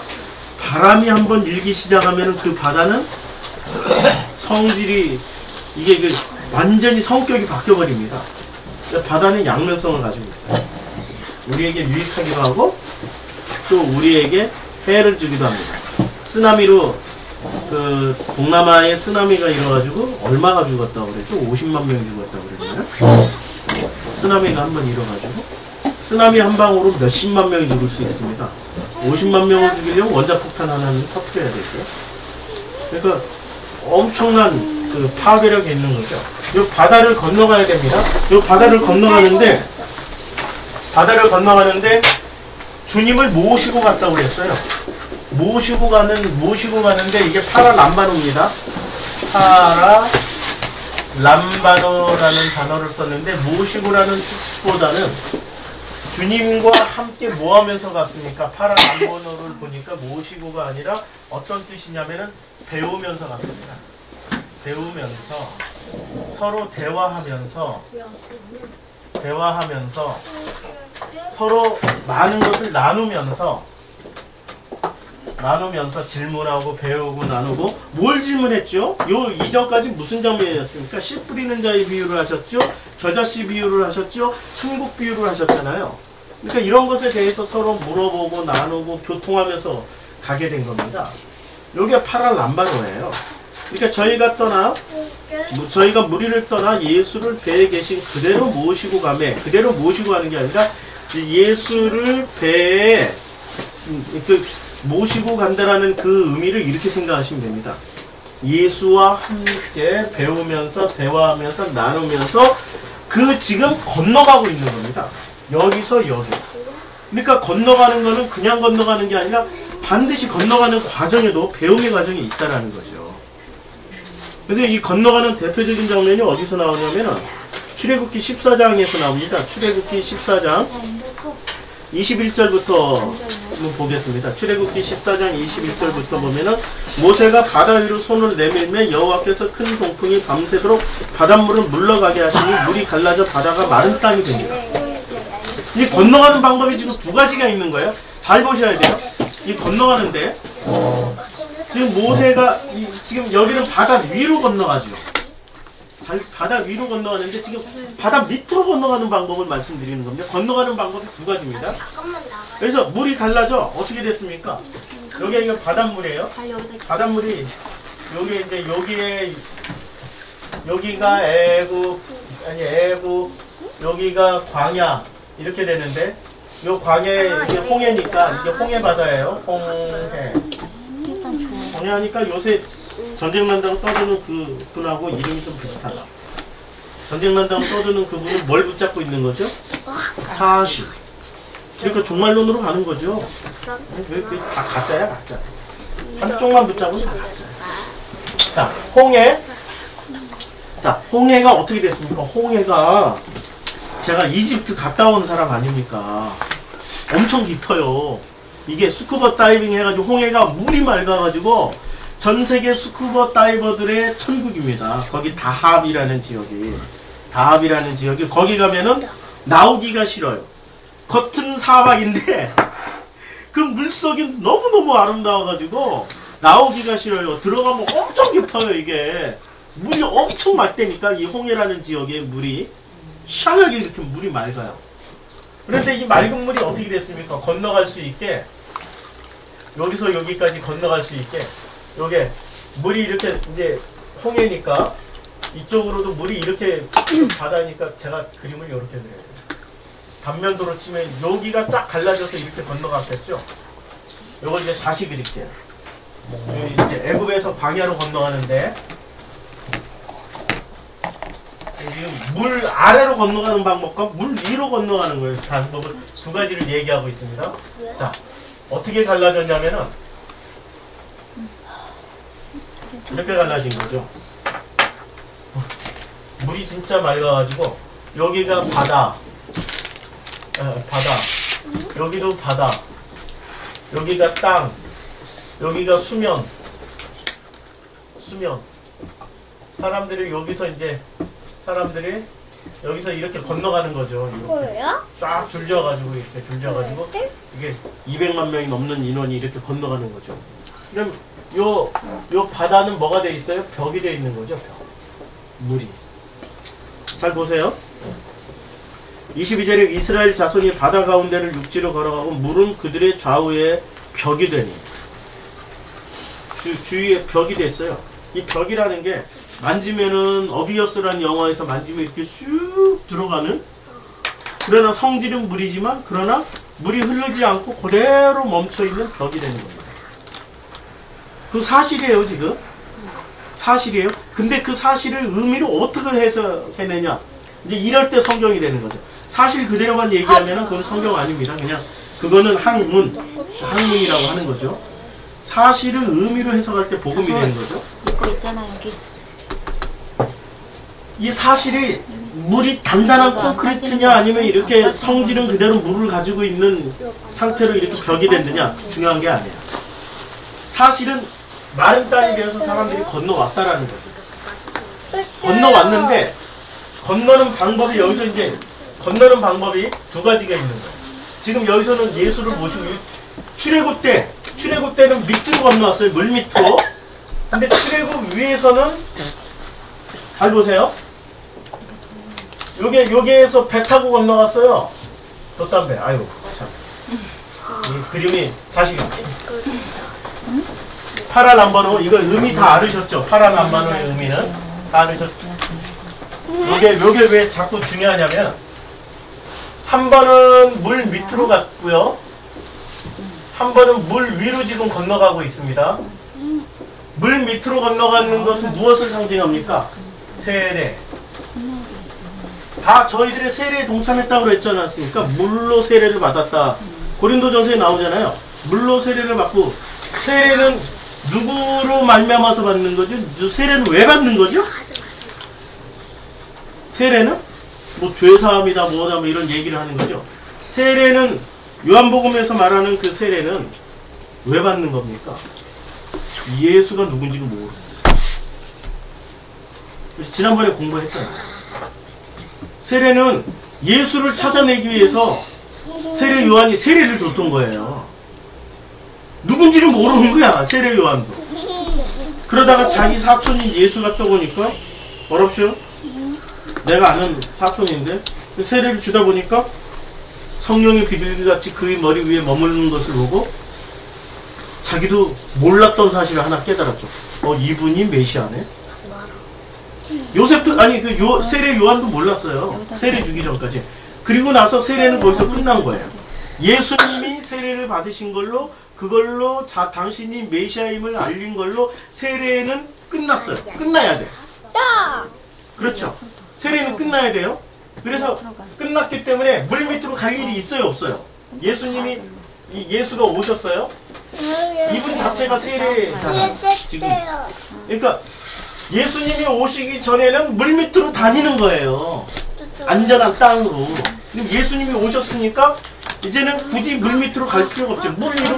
S1: 바람이 한번 일기 시작하면 그 바다는 성질이 이게 그 완전히 성격이 바뀌어버립니다. 바다는 양면성을 가지고 있어요. 우리에게 유익하기도 하고 또 우리에게 해를 주기도 합니다. 쓰나미로 그 동남아에 쓰나미가 일어가지고 얼마가 죽었다고 그랬죠? 50만 명이 죽었다고 그랬나요? 쓰나미가 한 번 일어가지고 쓰나미 한 방으로 몇십만 명이 죽을 수 있습니다. 50만 명을 죽이려면 원자폭탄 하나는 터뜨려야 되고요. 그러니까 엄청난 그 파괴력이 있는 거죠. 이 바다를 건너가야 됩니다. 이 바다를 건너가는데 주님을 모시고 갔다고 그랬어요. 모시고 가는데 이게 파라람바노입니다. 파라람바노라는 단어를 썼는데 모시고라는 뜻보다는 주님과 함께 뭐 하면서 갔습니까? 파라람바노를 보니까 모시고가 아니라 어떤 뜻이냐면은 배우면서 갔습니다. 배우면서 서로 대화하면서 서로 많은 것을 나누면서 질문하고 배우고 나누고 뭘 질문했죠? 요 이전까지 무슨 장면이었습니까? 씨 뿌리는 자의 비유를 하셨죠? 겨자씨 비유를 하셨죠? 천국 비유를 하셨잖아요. 그러니까 이런 것에 대해서 서로 물어보고 나누고 교통하면서 가게 된 겁니다. 여기가 파라람바노예요. 그러니까 저희가 무리를 떠나 예수를 배에 계신 그대로 모시고 가매, 그대로 모시고 가는 게 아니라 예수를 배에 모시고 간다라는 그 의미를 이렇게 생각하시면 됩니다. 예수와 함께 배우면서 대화하면서 나누면서 그 지금 건너가고 있는 겁니다. 여기서 여기. 그러니까 건너가는 거는 그냥 건너가는 게 아니라 반드시 건너가는 과정에도 배움의 과정이 있다라는 거죠. 근데 이 건너가는 대표적인 장면이 어디서 나오냐면은 출애굽기 14장에서 나옵니다. 출애굽기 14장 21절부터 한번 보겠습니다. 출애굽기 14장 21절부터 보면은 모세가 바다 위로 손을 내밀며 여호와께서 큰 동풍이 밤새도록 바닷물을 물러가게 하시니 물이 갈라져 바다가 마른 땅이 됩니다. 이 건너가는 방법이 지금 두 가지가 있는 거예요. 잘 보셔야 돼요. 이 건너가는데 지금 모세가 지금 여기는 바다 위로 건너가죠. 바다 위로 건너가는데 지금 바다 밑으로 건너가는 방법을 말씀드리는 겁니다. 건너가는 방법이 두 가지입니다. 그래서 물이 갈라져 어떻게 됐습니까? 여기가 바닷물이에요. 바닷물이 여기 이제 여기가 애굽 여기가 광야 이렇게 되는데 요 광야 이게 홍해니까 이게 홍해 바다예요. 홍해 하니까 요새 전쟁 난다고 떠드는 그분하고 이름이 좀 비슷하다. 전쟁 난다고 떠드는 그분은 뭘 붙잡고 있는 거죠? 사실. 그러니까 종말론으로 가는 거죠. 그 다 가짜야, 가짜. 한쪽만 붙잡으면 다 가짜야. 자, 홍해. 자, 홍해가 어떻게 됐습니까? 홍해가 제가 이집트 가까운 사람 아닙니까? 엄청 깊어요. 이게 스쿠버 다이빙 해가지고 홍해가 물이 맑아가지고 전 세계 스쿠버 다이버들의 천국입니다. 거기 다합이라는 지역이 거기 가면은 나오기가 싫어요. 겉은 사막인데 그 물속이 너무너무 아름다워가지고 나오기가 싫어요. 들어가면 엄청 깊어요. 이게 물이 엄청 맑다니까 이 홍해라는 지역의 물이 시원하게 이렇게 물이 맑아요. 그런데 이 맑은 물이 어떻게 됐습니까? 건너갈 수 있게 여기서 여기까지 건너갈 수 있게 요게 물이 이렇게 이제 홍해니까 이쪽으로도 물이 이렇게 바다니까 제가 그림을 이렇게 그려요. 단면도로 치면 여기가 딱 갈라져서 이렇게 건너갔겠죠. 요걸 이제 다시 그릴게요. 이제 애굽에서 광야로 건너가는데 지금 물 아래로 건너가는 방법과 물 위로 건너가는 거예요. 방법을 두 가지를 얘기하고 있습니다. 자, 어떻게 갈라졌냐면은 이렇게 갈라진 거죠. 물이 진짜 맑아가지고 여기가 바다, 바다, 여기도 바다, 여기가 땅, 여기가 수면. 사람들이 여기서 이제 여기서 이렇게 건너가는 거죠. 이렇게 쫙 줄져가지고 이렇게 줄져가지고 이게 200만 명이 넘는 인원이 이렇게 건너가는 거죠. 그럼 요 바다는 뭐가 돼 있어요? 벽이 돼 있는 거죠. 벽. 물이. 잘 보세요. 22절에 이스라엘 자손이 바다 가운데를 육지로 걸어가고 물은 그들의 좌우에 벽이 되니 주위에 벽이 됐어요. 이 벽이라는 게 만지면은 어비어스라는 영화에서 만지면 이렇게 슉 들어가는, 그러나 성질은 물이지만 그러나 물이 흐르지 않고 그대로 멈춰있는 벽이 되는 겁니다. 그 사실이에요. 지금 사실이에요. 근데 그 사실을 의미를 어떻게 해석해내냐, 이제 이럴 때 성경이 되는 거죠. 사실 그대로만 얘기하면 그건 성경 아닙니다. 그냥 그거는 학문이라고 하는 거죠. 사실을 의미로 해석할 때 복음이 되는 거죠.
S3: 이거 있잖아 여기.
S1: 이 사실이 물이 단단한 콘크리트냐 아니면 이렇게 성질은 그대로 물을 가지고 있는 상태로 이렇게 벽이 됐느냐 중요한 게 아니에요. 사실은 마른 땅에 대해서 사람들이 건너왔다라는 거죠. 건너왔는데 건너는 방법이 여기서 이제 건너는 방법이 두 가지가 있는 거예요. 지금 여기서는 예수를 모시고 출애굽 때는 밑으로 건너왔어요. 물 밑으로. 근데 출애굽 위에서는 잘 보세요. 여기에서 배 타고 건너갔어요. 돛담배. 아이고 참. 이 그림이 다시 파란 남반호 이거 의미 다 알으셨죠? 파란 남반호의 의미는 다 알으셨죠? 요게 왜 자꾸 중요하냐면 한 번은 물 밑으로 갔고요. 한 번은 물 위로 지금 건너가고 있습니다. 물 밑으로 건너가는 것은 무엇을 상징합니까? 세례. 다 저희들의 세례에 동참했다고 그랬지 않았습니까? 물로 세례를 받았다. 고린도전서에 나오잖아요. 물로 세례를 받고, 세례는 누구로 말미암아서 받는 거죠? 세례는 왜 받는 거죠? 세례는 뭐 죄사함이다 뭐다 뭐 이런 얘기를 하는 거죠. 세례는 요한복음에서 말하는 그 세례는 왜 받는 겁니까? 예수가 누군지를 모르는 거예요. 그래서 지난번에 공부했잖아요. 세례는 예수를 찾아내기 위해서 세례 요한이 세례를 줬던 거예요. 누군지를 모르는 거야, 세례 요한도. 그러다가 자기 사촌인 예수가 떠보니까 어렵쇼? 내가 아는 사촌인데 세례를 주다 보니까 성령의 비둘기같이 그의 머리 위에 머무르는 것을 보고 자기도 몰랐던 사실을 하나 깨달았죠. 이분이 메시아네. 요셉도 아니 세례 요한도 몰랐어요. 세례 주기 전까지. 그리고 나서 세례는 거기서 끝난 거예요. 예수님이 세례를 받으신 걸로 그걸로 당신이 메시아임을 알린 걸로 세례는 끝났어요. 끝나야 돼. 그렇죠. 세례는 끝나야 돼요. 그래서 끝났기 때문에 물 밑으로 갈 일이 있어요, 없어요? 예수가 오셨어요? 이분 자체가 세례잖아요. 지금. 그러니까 예수님이 오시기 전에는 물 밑으로 다니는 거예요. 안전한 땅으로. 예수님이 오셨으니까 이제는 굳이 물 밑으로 갈 필요가 없죠. 물 위로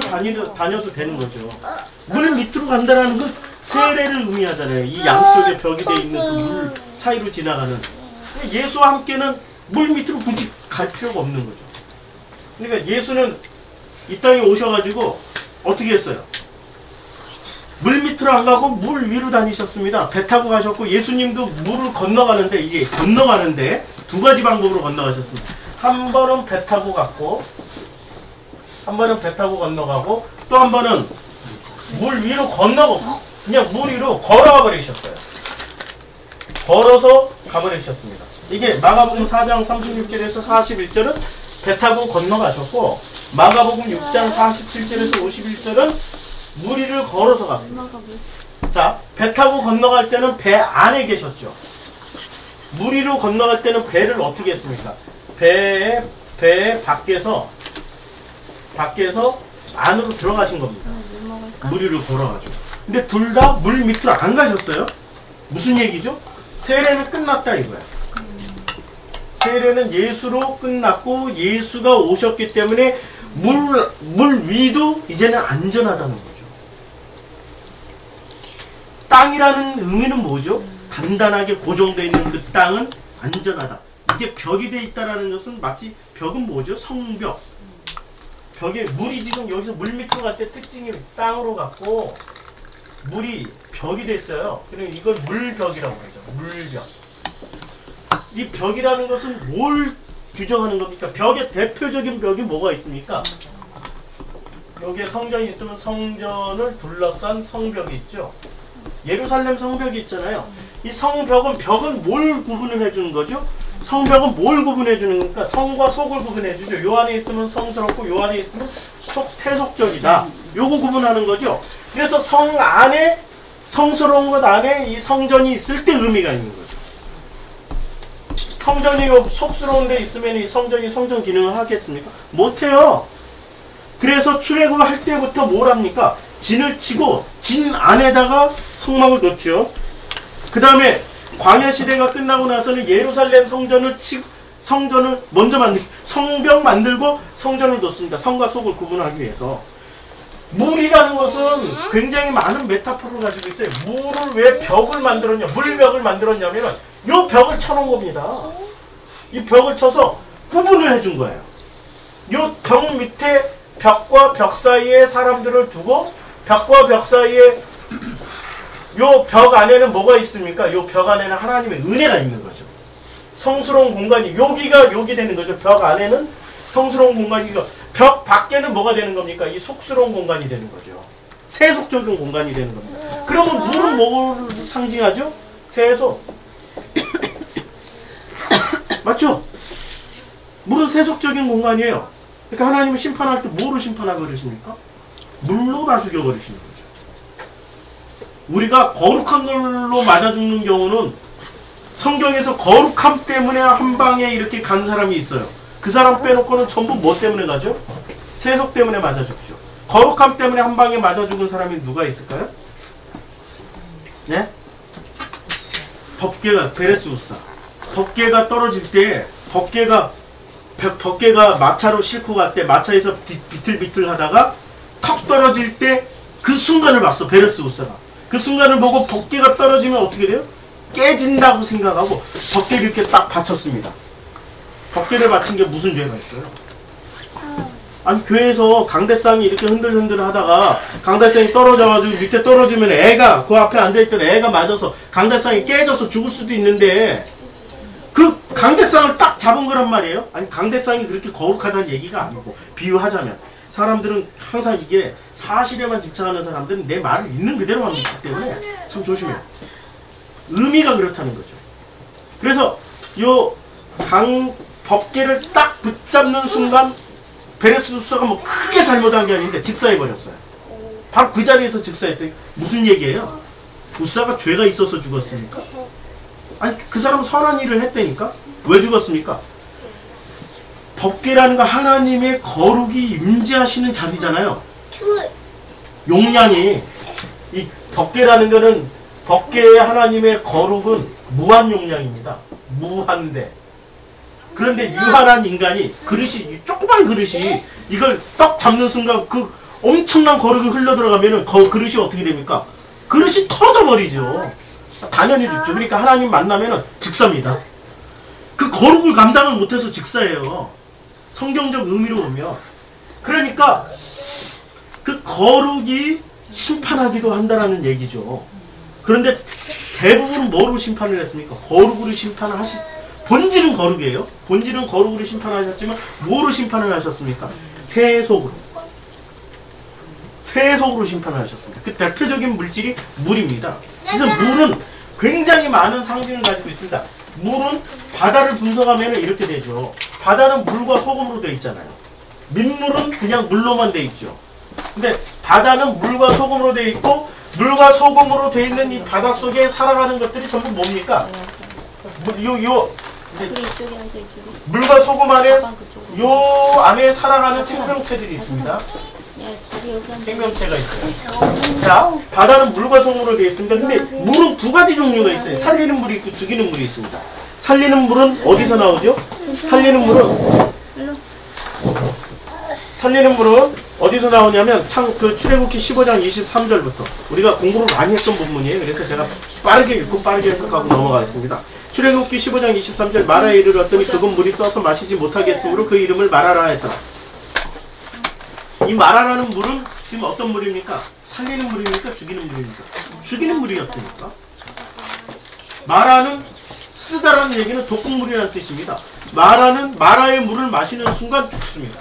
S1: 다녀도 되는 거죠. 물 밑으로 간다는 건 세례를 의미하잖아요. 이 양쪽에 벽이 돼 있는 그 물 사이로 지나가는. 예수와 함께는 물 밑으로 굳이 갈 필요가 없는 거죠. 그러니까 예수는 이 땅에 오셔가지고 어떻게 했어요? 물 밑으로 안 가고 물 위로 다니셨습니다. 배 타고 가셨고, 예수님도 물을 건너가는데 두 가지 방법으로 건너가셨습니다. 한 번은 배 타고 갔고, 한 번은 배 타고 건너가고, 또 한 번은 물 위로 건너고 그냥 물 위로 걸어가 버리셨어요. 걸어서 가버리셨습니다. 이게 마가복음 4장 36절에서 41절은 배 타고 건너가셨고 마가복음 6장 47절에서 51절은 무리를 걸어서 갔습니다. 자, 배 타고 건너갈 때는 배 안에 계셨죠. 무리로 건너갈 때는 배를 어떻게 했습니까? 배 밖에서 안으로 들어가신 겁니다. 무리를 걸어가지고. 근데 둘 다 물 밑으로 안 가셨어요. 무슨 얘기죠? 세례는 끝났다 이거야. 세례는 예수로 끝났고 예수가 오셨기 때문에 물 위도 이제는 안전하다는 거죠. 땅이라는 의미는 뭐죠? 단단하게 고정되어 있는 그 땅은 안전하다. 이게 벽이 되어 있다는 것은 마치 벽은 뭐죠? 성벽. 벽에 물이 지금 여기서 물 밑으로 갈 때 특징이 땅으로 갔고 물이 벽이 됐어요. 그러면 이걸 물벽이라고 하죠. 물벽. 이 벽이라는 것은 뭘 규정하는 겁니까? 벽의 대표적인 벽이 뭐가 있습니까? 여기에 성전이 있으면 성전을 둘러싼 성벽이 있죠. 예루살렘 성벽이 있잖아요. 이 성벽은 벽은 뭘 구분을 해주는 거죠? 성벽은 뭘 구분해 주는 겁니까? 성과 속을 구분해 주죠. 요 안에 있으면 성스럽고 요 안에 있으면 세속적이다. 요거 구분하는 거죠. 그래서 성 안에 성스러운 것 안에 이 성전이 있을 때 의미가 있는 거죠. 성전이 속스러운 데 있으면 이 성전이 성전 기능을 하겠습니까? 못해요. 그래서 출애굽할 때부터 뭘 합니까? 진을 치고 진 안에다가 성막을 놓죠. 그 다음에 광야 시대가 끝나고 나서는 예루살렘 성전을 먼저 성벽 만들고 성전을 놓습니다. 성과 속을 구분하기 위해서. 물이라는 것은 굉장히 많은 메타포를 가지고 있어요. 물을 왜 벽을 만들었냐, 물벽을 만들었냐면은 요 벽을 쳐놓은 겁니다. 이 벽을 쳐서 구분을 해준 거예요. 요 벽 밑에 벽과 벽 사이에 사람들을 두고 벽과 벽 사이에 요 벽 안에는 뭐가 있습니까? 요 벽 안에는 하나님의 은혜가 있는 거죠. 성스러운 공간이 여기가 여기 되는 거죠. 벽 안에는 성스러운 공간이고 벽 밖에는 뭐가 되는 겁니까? 이 속스러운 공간이 되는 거죠. 세속적인 공간이 되는 겁니다. 그러면 물은 뭘 상징하죠? 세속. 맞죠? 물은 세속적인 공간이에요. 그러니까 하나님은 심판할 때 뭐로 심판하고 그러십니까? 물로 다 죽여버리시는 거죠. 우리가 거룩한 걸로 맞아 죽는 경우는 성경에서 거룩함 때문에 한 방에 이렇게 간 사람이 있어요. 그 사람 빼놓고는 전부 뭐 때문에 가죠? 세속 때문에 맞아 죽죠. 거룩함 때문에 한 방에 맞아 죽은 사람이 누가 있을까요? 네? 법궤가 베레스우사. 법궤가 떨어질 때 법궤가 마차로 싣고 갈 때 마차에서 비틀비틀 하다가 턱 떨어질 때 그 순간을 봤어. 베레스우사가. 그 순간을 보고 법궤가 떨어지면 어떻게 돼요? 깨진다고 생각하고 법궤를 이렇게 딱 받쳤습니다. 법궤를 받친 게 무슨 죄가 있어요? 아니 교회에서 강대상이 이렇게 흔들흔들 하다가 강대상이 떨어져가지고 밑에 떨어지면 애가 그 앞에 앉아있던 애가 맞아서 강대상이 깨져서 죽을 수도 있는데 그 강대상을 딱 잡은 거란 말이에요. 아니 강대상이 그렇게 거룩하다는 얘기가 아니고 비유하자면 사람들은 항상 이게 사실에만 집착하는 사람들은 내 말을 있는 그대로만 믿기 때문에 참 조심해요. 의미가 그렇다는 거죠. 그래서 요 법궤를 딱 붙잡는 순간 베레스우사가 뭐 크게 잘못한 게 아닌데 직사해버렸어요. 바로 그 자리에서 직사했더니 무슨 얘기예요? 우사가 죄가 있어서 죽었습니까? 아니 그 사람은 선한 일을 했다니까? 왜 죽었습니까? 법궤라는 거 하나님의 거룩이 임재하시는 자리잖아요. 용량이 이 법궤라는 거는 법궤의 하나님의 거룩은 무한 용량입니다. 무한대. 그런데 유한한 인간이 그릇이 조그만 그릇이 이걸 떡 잡는 순간 그 엄청난 거룩이 흘러 들어가면은 그릇이 어떻게 됩니까? 그릇이 터져 버리죠. 당연히 죽죠. 그러니까 하나님 만나면은 즉사입니다. 그 거룩을 감당을 못해서 즉사예요. 성경적 의미로 보면. 그러니까 그 거룩이 심판하기도 한다라는 얘기죠. 그런데 대부분 뭐로 심판을 했습니까? 거룩으로 심판을 본질은 거룩이에요. 본질은 거룩으로 심판하셨지만 뭐로 심판을 하셨습니까? 세속으로. 세속으로 심판을 하셨습니다. 그 대표적인 물질이 물입니다. 그래서 물은 굉장히 많은 상징을 가지고 있습니다. 물은 바다를 분석하면 이렇게 되죠. 바다는 물과 소금으로 되어 있잖아요. 민물은 그냥 물로만 되어 있죠. 근데 바다는 물과 소금으로 되어 있고 물과 소금으로 되어 있는 이 바다 속에 살아가는 것들이 전부 뭡니까? 물과 소금 안에 요 안에 살아가는 생명체들이 있습니다. 생명체가 있어요. 자, 바다는 물과 소금으로 되어 있습니다. 근데 물은 두 가지 종류가 있어요. 살리는 물이 있고 죽이는 물이 있습니다. 살리는 물은 어디서 나오죠? 살리는 물은 어디서 나오냐면 그 출애굽기 15장 23절부터 우리가 공부를 많이 했던 부분이에요. 그래서 제가 빠르게 읽고 빠르게 해석하고 넘어가겠습니다. 출애굽기 15장 23절 마라에 이르렀더니 그건 물이 써서 마시지 못하겠으므로 그 이름을 마라라 했더라. 이 마라라는 물은 지금 어떤 물입니까? 살리는 물입니까? 죽이는 물입니까? 죽이는 물이었으니까. 마라는 쓰다라는 얘기는 독극물이라는 뜻입니다. 마라의 물을 마시는 순간 죽습니다.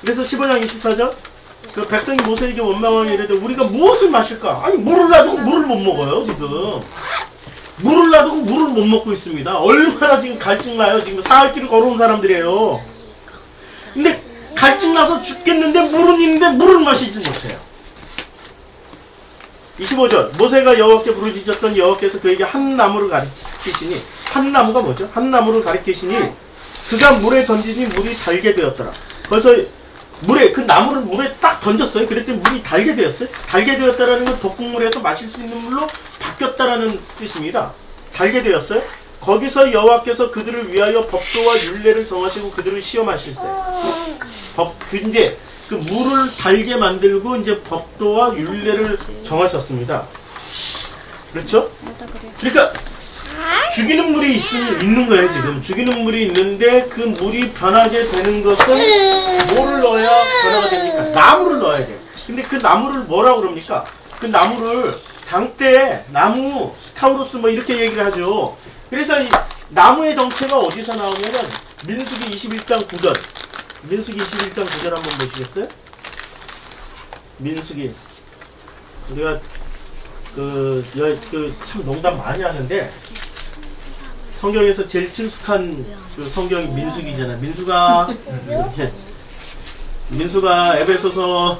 S1: 그래서 15장 24절 그 백성이 모세에게 원망하여 이르되 우리가 무엇을 마실까? 아니 물을 놔두고 물을 못 먹어요 지금. 물을 놔두고 물을 못 먹고 있습니다. 얼마나 지금 갈증나요. 지금 사흘 길을 걸어온 사람들이에요. 근데 갈증나서 죽겠는데 물은 있는데 물을 마시지 못해요. 25절 모세가 여호와께 부르짖었던 여호와께서 그에게 한 나무를 가리키시니 한 나무가 뭐죠? 한 나무를 가리키시니 그가 물에 던지니 물이 달게 되었더라. 그래서 그 나무를 물에 딱 던졌어요. 그랬더니 물이 달게 되었어요. 달게 되었다라는 건 독극물에서 마실 수 있는 물로 바뀌었다라는 뜻입니다. 달게 되었어요. 거기서 여호와께서 그들을 위하여 법도와 율례를 정하시고 그들을 시험하실세. 이제 그 물을 달게 만들고 이제 법도와 율례를 정하셨습니다. 그렇죠? 그러니까 죽이는 물이 있는 거예요 지금. 죽이는 물이 있는데 그 물이 변하게 되는 것은 뭐를 넣어야 변화가 됩니까? 나무를 넣어야 돼요. 근데 그 나무를 뭐라고 그럽니까? 그 나무를 장대, 나무, 스타우루스 뭐 이렇게 얘기를 하죠. 그래서 이 나무의 정체가 어디서 나오냐면 민수기 21장 9절 민수기 21장 9절 한번 보시겠어요? 민수기 우리가 참 농담 많이 하는데 성경에서 제일 친숙한 그 성경이 민수기잖아요. 민수가 에베소서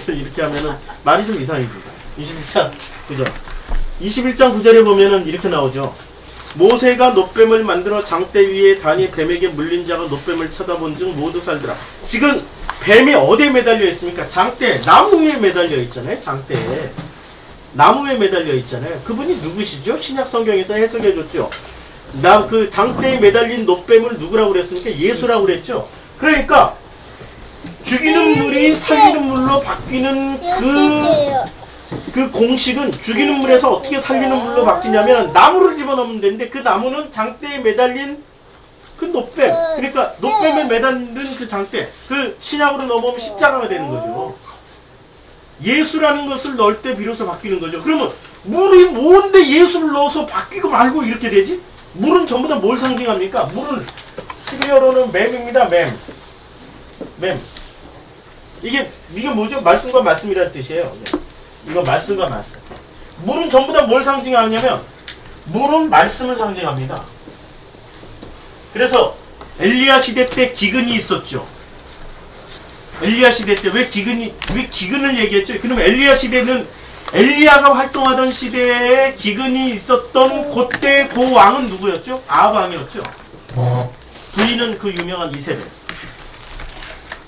S1: 이렇게 하면은 말이 좀 이상해집니다. 21장 9절 21장 9절에 보면은 이렇게 나오죠. 모세가 놋뱀을 만들어 장대 위에 다니 뱀에게 물린 자가 놋뱀을 쳐다본 즉 모두 살더라. 지금 뱀이 어디에 매달려 있습니까? 장대, 나무 위에 매달려 있잖아요. 장대에 나무에 매달려 있잖아요. 그분이 누구시죠? 신약 성경에서 해석해 줬죠. 그 장대에 매달린 놋뱀을 누구라고 그랬습니까? 예수라고 그랬죠. 그러니까 죽이는 물이 살리는 물로 바뀌는 그 공식은 죽이는 물에서 어떻게 살리는 물로 바뀌냐면 나무를 집어넣으면 되는데 그 나무는 장대에 매달린 그 놋뱀, 그러니까 놋뱀에 매달린 그 장대, 그 신약으로 넘어오면 십자가가 되는 거죠. 예수라는 것을 넣을 때 비로소 바뀌는 거죠. 그러면 물이 뭔데 예수를 넣어서 바뀌고 말고 이렇게 되지? 물은 전부 다 뭘 상징합니까? 물은 히브리어로는 맴입니다. 맴. 이게 뭐죠? 말씀과 말씀이라는 뜻이에요. 이거 말씀과 말씀. 물은 전부 다 뭘 상징하냐면 물은 말씀을 상징합니다. 그래서 엘리야 시대 때 기근이 있었죠. 엘리야 시대 때 왜 기근을 얘기했죠? 그러면 엘리야 시대는 엘리야가 활동하던 시대에 기근이 있었던 그때 그 왕은 누구였죠? 아합 왕이었죠. 부인은 그 유명한 이세벨.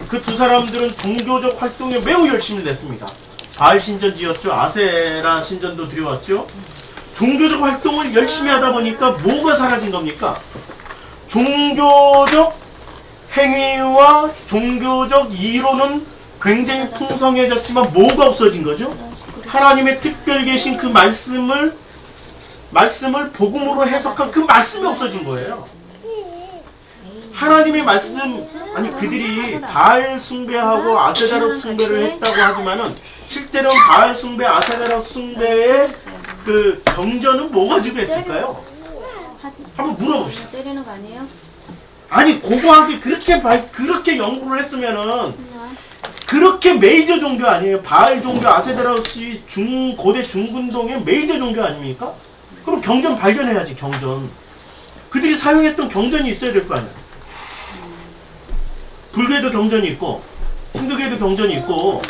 S1: 그 두 사람들은 종교적 활동에 매우 열심히 냈습니다. 바알 신전 지었죠. 아세라 신전도 들여왔죠. 종교적 활동을 열심히 하다 보니까 뭐가 사라진 겁니까? 종교적 행위와 종교적 이론은 굉장히 풍성해졌지만 뭐가 없어진 거죠? 하나님의 특별 계신 그 말씀을 복음으로 해석한 그 말씀이 없어진 거예요. 하나님의 말씀, 아니 그들이 바알 숭배하고 아세다라 숭배를 했다고 하지만은 실제로는 바알 숭배, 아세다라 숭배의 그 경전은 뭐 가지고 했을까요? 한번 물어봅시다.
S3: 때리는 거 아니에요?
S1: 아니 고고하게 그렇게 연구를 했으면은 그렇게 메이저 종교 아니에요? 바알 종교, 아세다라시 고대 중근동의 메이저 종교 아닙니까? 그럼 경전 발견해야지. 경전. 그들이 사용했던 경전이 있어야 될 거 아니야. 불교에도 경전이 있고 힌두교에도 경전이 있고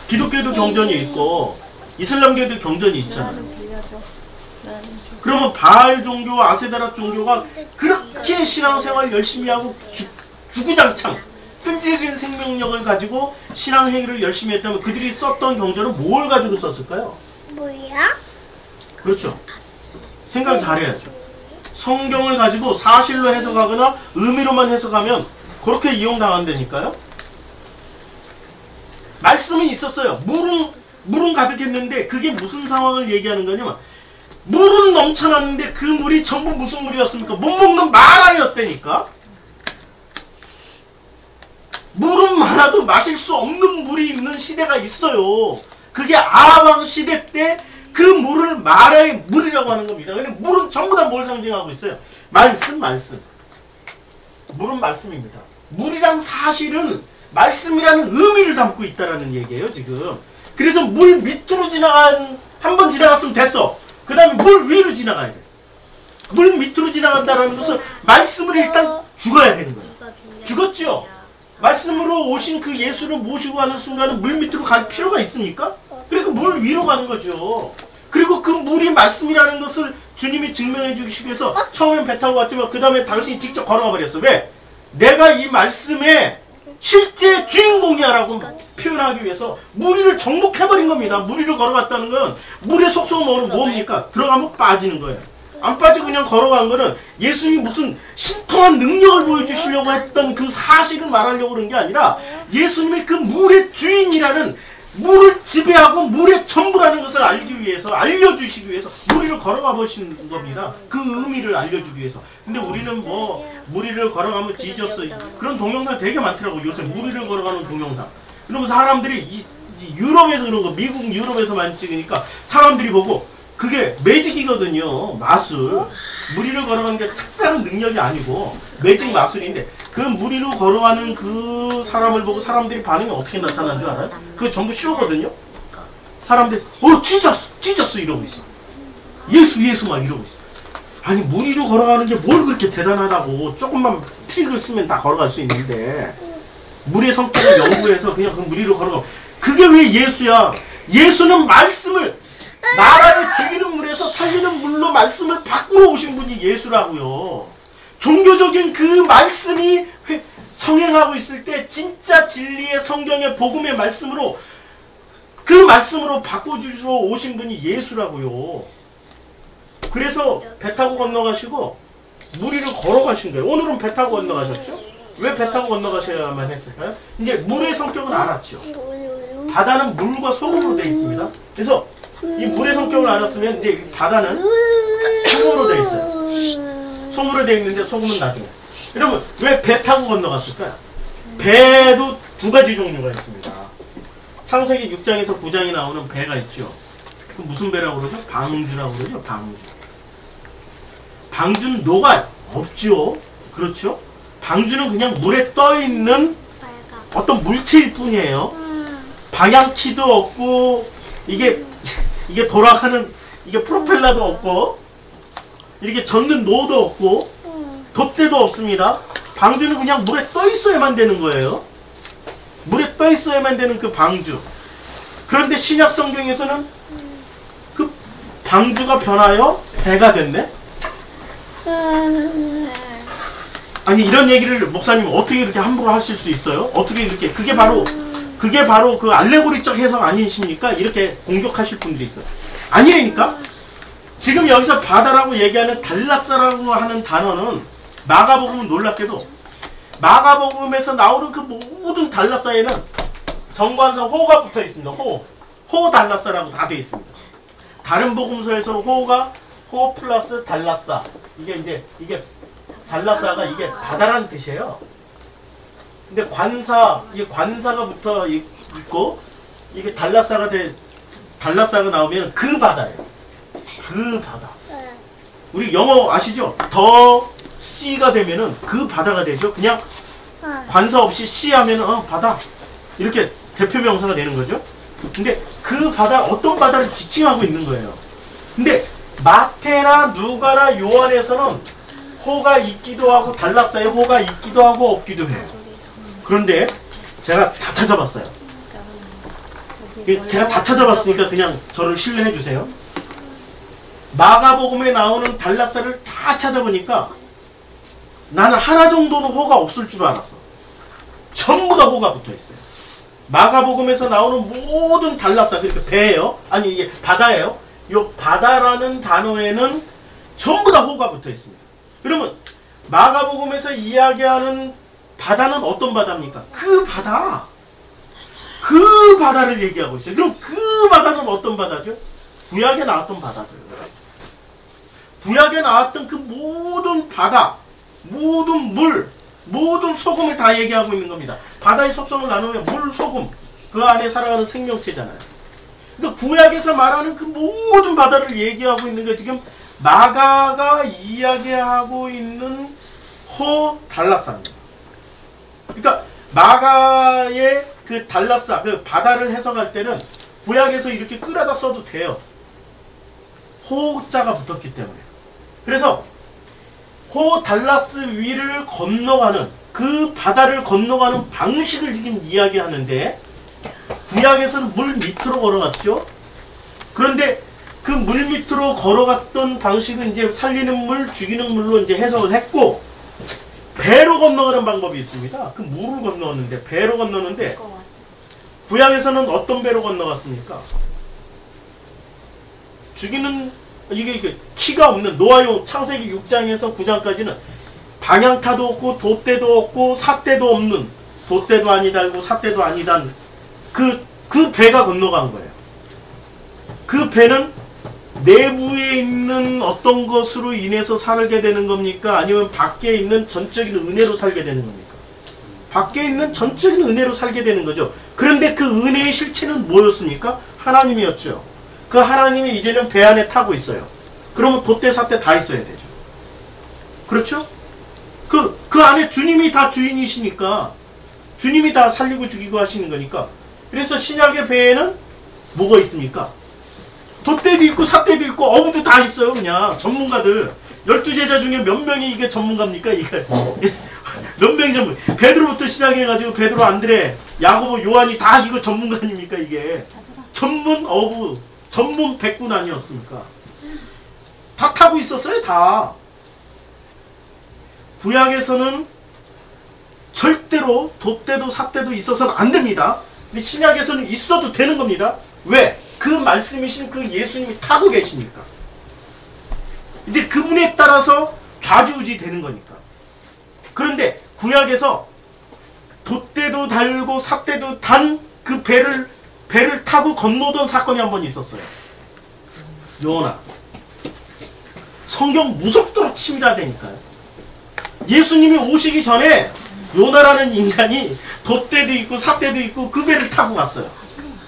S1: 기독교에도 경전이 있고 이슬람교에도 경전이 있잖아요. 그러면 바알 종교, 아세다락 종교가 그렇게 신앙생활 열심히 하고 주구장창 끈질긴 생명력을 가지고 신앙행위를 열심히 했다면 그들이 썼던 경전은 뭘 가지고 썼을까요?
S3: 뭐야?
S1: 그렇죠. 생각 잘해야죠. 성경을 가지고 사실로 해석하거나 의미로만 해석하면 그렇게 이용당한다니까요. 말씀은 있었어요. 물은 가득했는데 그게 무슨 상황을 얘기하는 거냐면 물은 넘쳐났는데 그 물이 전부 무슨 물이었습니까? 못 먹는 마라였다니까. 물은 많아도 마실 수 없는 물이 있는 시대가 있어요. 그게 아방 시대 때 그 물을 마라의 물이라고 하는 겁니다. 왜냐면 물은 전부 다 뭘 상징하고 있어요? 말씀. 물은 말씀입니다. 물이란 사실은 말씀이라는 의미를 담고 있다라는 얘기예요, 지금. 그래서 물 밑으로 한 번 지나갔으면 됐어. 그 다음에 물 위로 지나가야 돼. 물 밑으로 지나간다는 것은 말씀을 일단 죽어야 되는 거예요. 죽었죠? 말씀으로 오신 그 예수를 모시고 가는 순간은 물 밑으로 갈 필요가 있습니까? 그러니까 물 위로 가는 거죠. 그리고 그 물이 말씀이라는 것을 주님이 증명해 주시기 위해서 처음엔 배 타고 갔지만 그 다음에 당신이 직접 걸어가 버렸어. 왜? 내가 이 말씀의 실제 주인공이야 라고 표현하기 위해서 무리를 정복해버린 겁니다. 무리를 걸어갔다는 건 물의 속성은 뭡니까? 들어가면 빠지는 거예요. 안 빠지고 그냥 걸어간 거는 예수님이 무슨 신통한 능력을 보여주시려고 했던 그 사실을 말하려고 그런 게 아니라 예수님이 그 물의 주인이라는 물을 지배하고 물의 전부라는 것을 알기 위해서, 알려주시기 위해서 무리를 걸어가 보신 겁니다. 그 의미를 알려주기 위해서. 근데 우리는 뭐 무리를 걸어가면 지저스 그런 동영상 되게 많더라고. 요새 무리를 걸어가는 동영상. 그러면 사람들이 유럽에서 그런 거, 미국 유럽에서 많이 찍으니까 사람들이 보고 그게 매직이거든요. 마술. 무리를 걸어가는 게 특별한 능력이 아니고 매직 마술인데 그 무리로 걸어가는 그 사람을 보고 사람들이 반응이 어떻게 나타나는 줄 알아요? 그거 전부 쇼거든요. 사람들이 찢었어 이러고 있어. 예수 막 이러고 있어. 아니 무리로 걸어가는 게 뭘 그렇게 대단하다고. 조금만 트릭을 쓰면 다 걸어갈 수 있는데 물의 성격을 연구해서 그냥 그 무리로 걸어가. 그게 왜 예수야? 예수는 말씀을 나라를 죽이는 물에서 살리는 물로 말씀을 바꾸러 오신 분이 예수라고요. 종교적인 그 말씀이 성행하고 있을 때 진짜 진리의 성경의 복음의 말씀으로 그 말씀으로 바꿔주시러 오신 분이 예수라고요. 그래서 배 타고 건너가시고 무리를 걸어가신 거예요. 오늘은 배 타고 건너가셨죠? 왜 배 타고 건너가셔야만 했을까요? 이제 물의 성격은 알았죠. 바다는 물과 소금으로 되어 있습니다. 그래서 이 물의 성격을 알았으면 이제 바다는 소금으로 되어 있어요. 소금으로 되어 있는데 소금은 나중에. 여러분 왜 배 타고 건너갔을까요? 배도 두 가지 종류가 있습니다. 창세기 6장에서 9장이 나오는 배가 있죠. 그 무슨 배라고 그러죠? 방주라고 그러죠. 방주는 녹아요. 없죠. 그렇죠? 방주는 그냥 물에 떠 있는 어떤 물체일 뿐이에요. 방향키도 없고 이게 돌아가는 이게 프로펠러도 없고 이렇게 젓는 노도 없고 돛대도 없습니다. 방주는 그냥 물에 떠 있어야만 되는 거예요. 물에 떠 있어야만 되는 그 방주. 그런데 신약 성경에서는 그 방주가 변하여 배가 됐네. 아니 이런 얘기를 목사님 어떻게 이렇게 함부로 하실 수 있어요? 어떻게 이렇게 그게 바로 그 알레고리적 해석 아니십니까? 이렇게 공격하실 분들이 있어요. 아니라니까? 지금 여기서 바다라고 얘기하는 달라사라고 하는 단어는 마가복음은 놀랍게도 마가복음에서 나오는 그 모든 달라사에는 정관사 호가 붙어 있습니다. 호 달라사라고 다 되어 있습니다. 다른 복음서에서는 호 플러스 달라사. 이게 달라사가 이게 바다라는 뜻이에요. 근데 이게 관사가 붙어 있고 이게 달라사가 나오면 그 바다예요. 그 바다. 우리 영어 아시죠? 더 C가 되면은 그 바다가 되죠. 그냥 관사 없이 C 하면은 바다. 이렇게 대표 명사가 되는 거죠. 근데 그 바다 어떤 바다를 지칭하고 있는 거예요. 근데 마태나 누가나 요한에서는 호가 있기도 하고 달라싸에 호가 있기도 하고 없기도 해요. 그런데 제가 다 찾아봤어요. 제가 다 찾아봤으니까 그냥 저를 신뢰해 주세요. 마가복음에 나오는 달라싸를 다 찾아보니까 나는 하나 정도는 호가 없을 줄 알았어. 전부 다 호가 붙어 있어요. 마가복음에서 나오는 모든 달라싸, 그러니까 배예요. 아니 이게 바다예요. 이 바다라는 단어에는 전부 다 호가 붙어 있습니다. 그러면 마가복음에서 이야기하는 바다는 어떤 바다입니까? 그 바다. 그 바다를 얘기하고 있어요. 그럼 그 바다는 어떤 바다죠? 구약에 나왔던 바다들. 구약에 나왔던 그 모든 바다, 모든 물, 모든 소금을 다 얘기하고 있는 겁니다. 바다의 속성을 나누면 물, 소금, 그 안에 살아가는 생명체잖아요. 그러니까 구약에서 말하는 그 모든 바다를 얘기하고 있는 게 지금 마가가 이야기하고 있는 호 달라싸입니다. 그러니까 마가의 그 달라싸, 그 바다를 해석할 때는 구약에서 이렇게 끌어다 써도 돼요. 호자가 붙었기 때문에. 그래서 호 달라스 위를 건너가는 그 바다를 건너가는 방식을 지금 이야기하는데 구약에서는 물 밑으로 걸어갔죠. 그런데 그 물 밑으로 걸어갔던 방식은 이제 살리는 물, 죽이는 물로 이제 해석을 했고 배로 건너가는 방법이 있습니다. 그 물을 건너갔는데 배로 건너는데 구약에서는 어떤 배로 건너갔습니까? 죽이는 이게 키가 없는 노아용 창세기 6장에서 9장까지는 방향타도 없고 돛대도 없고 삿대도 없는 돛대도 아니달고 삿대도 아니단 그 배가 건너간 거예요. 그 배는 내부에 있는 어떤 것으로 인해서 살게 되는 겁니까? 아니면 밖에 있는 전적인 은혜로 살게 되는 겁니까? 밖에 있는 전적인 은혜로 살게 되는 거죠. 그런데 그 은혜의 실체는 뭐였습니까? 하나님이었죠. 그 하나님이 이제는 배 안에 타고 있어요. 그러면 돛대 삿대 다 있어야 되죠. 그렇죠? 그 안에 주님이 다 주인이시니까 주님이 다 살리고 죽이고 하시는 거니까. 그래서 신약의 배에는 뭐가 있습니까? 돛대도 있고 삿대도 있고 어부도 다 있어요. 그냥 전문가들 12제자 중에 몇 명이 이게 전문가입니까? 이게 몇 명이 전문. 베드로부터 시작해가지고 베드로, 안드레, 야고보, 요한이 다 이거 전문가 아닙니까? 이게 전문 어부, 전문 백군 아니었습니까? 다 타고 있었어요. 다. 구약에서는 절대로 돛대도 삿대도 있어서는 안 됩니다. 근데 신약에서는 있어도 되는 겁니다. 왜? 그 말씀이신 그 예수님이 타고 계시니까. 이제 그분에 따라서 좌지우지 되는 거니까. 그런데 구약에서 돛대도 달고 삿대도 단 그 배를 타고 건너던 사건이 한 번 있었어요. 요나. 성경 무섭도록 치밀하다니까요. 예수님이 오시기 전에 요나라는 인간이 돛대도 있고 삿대도 있고 그 배를 타고 갔어요.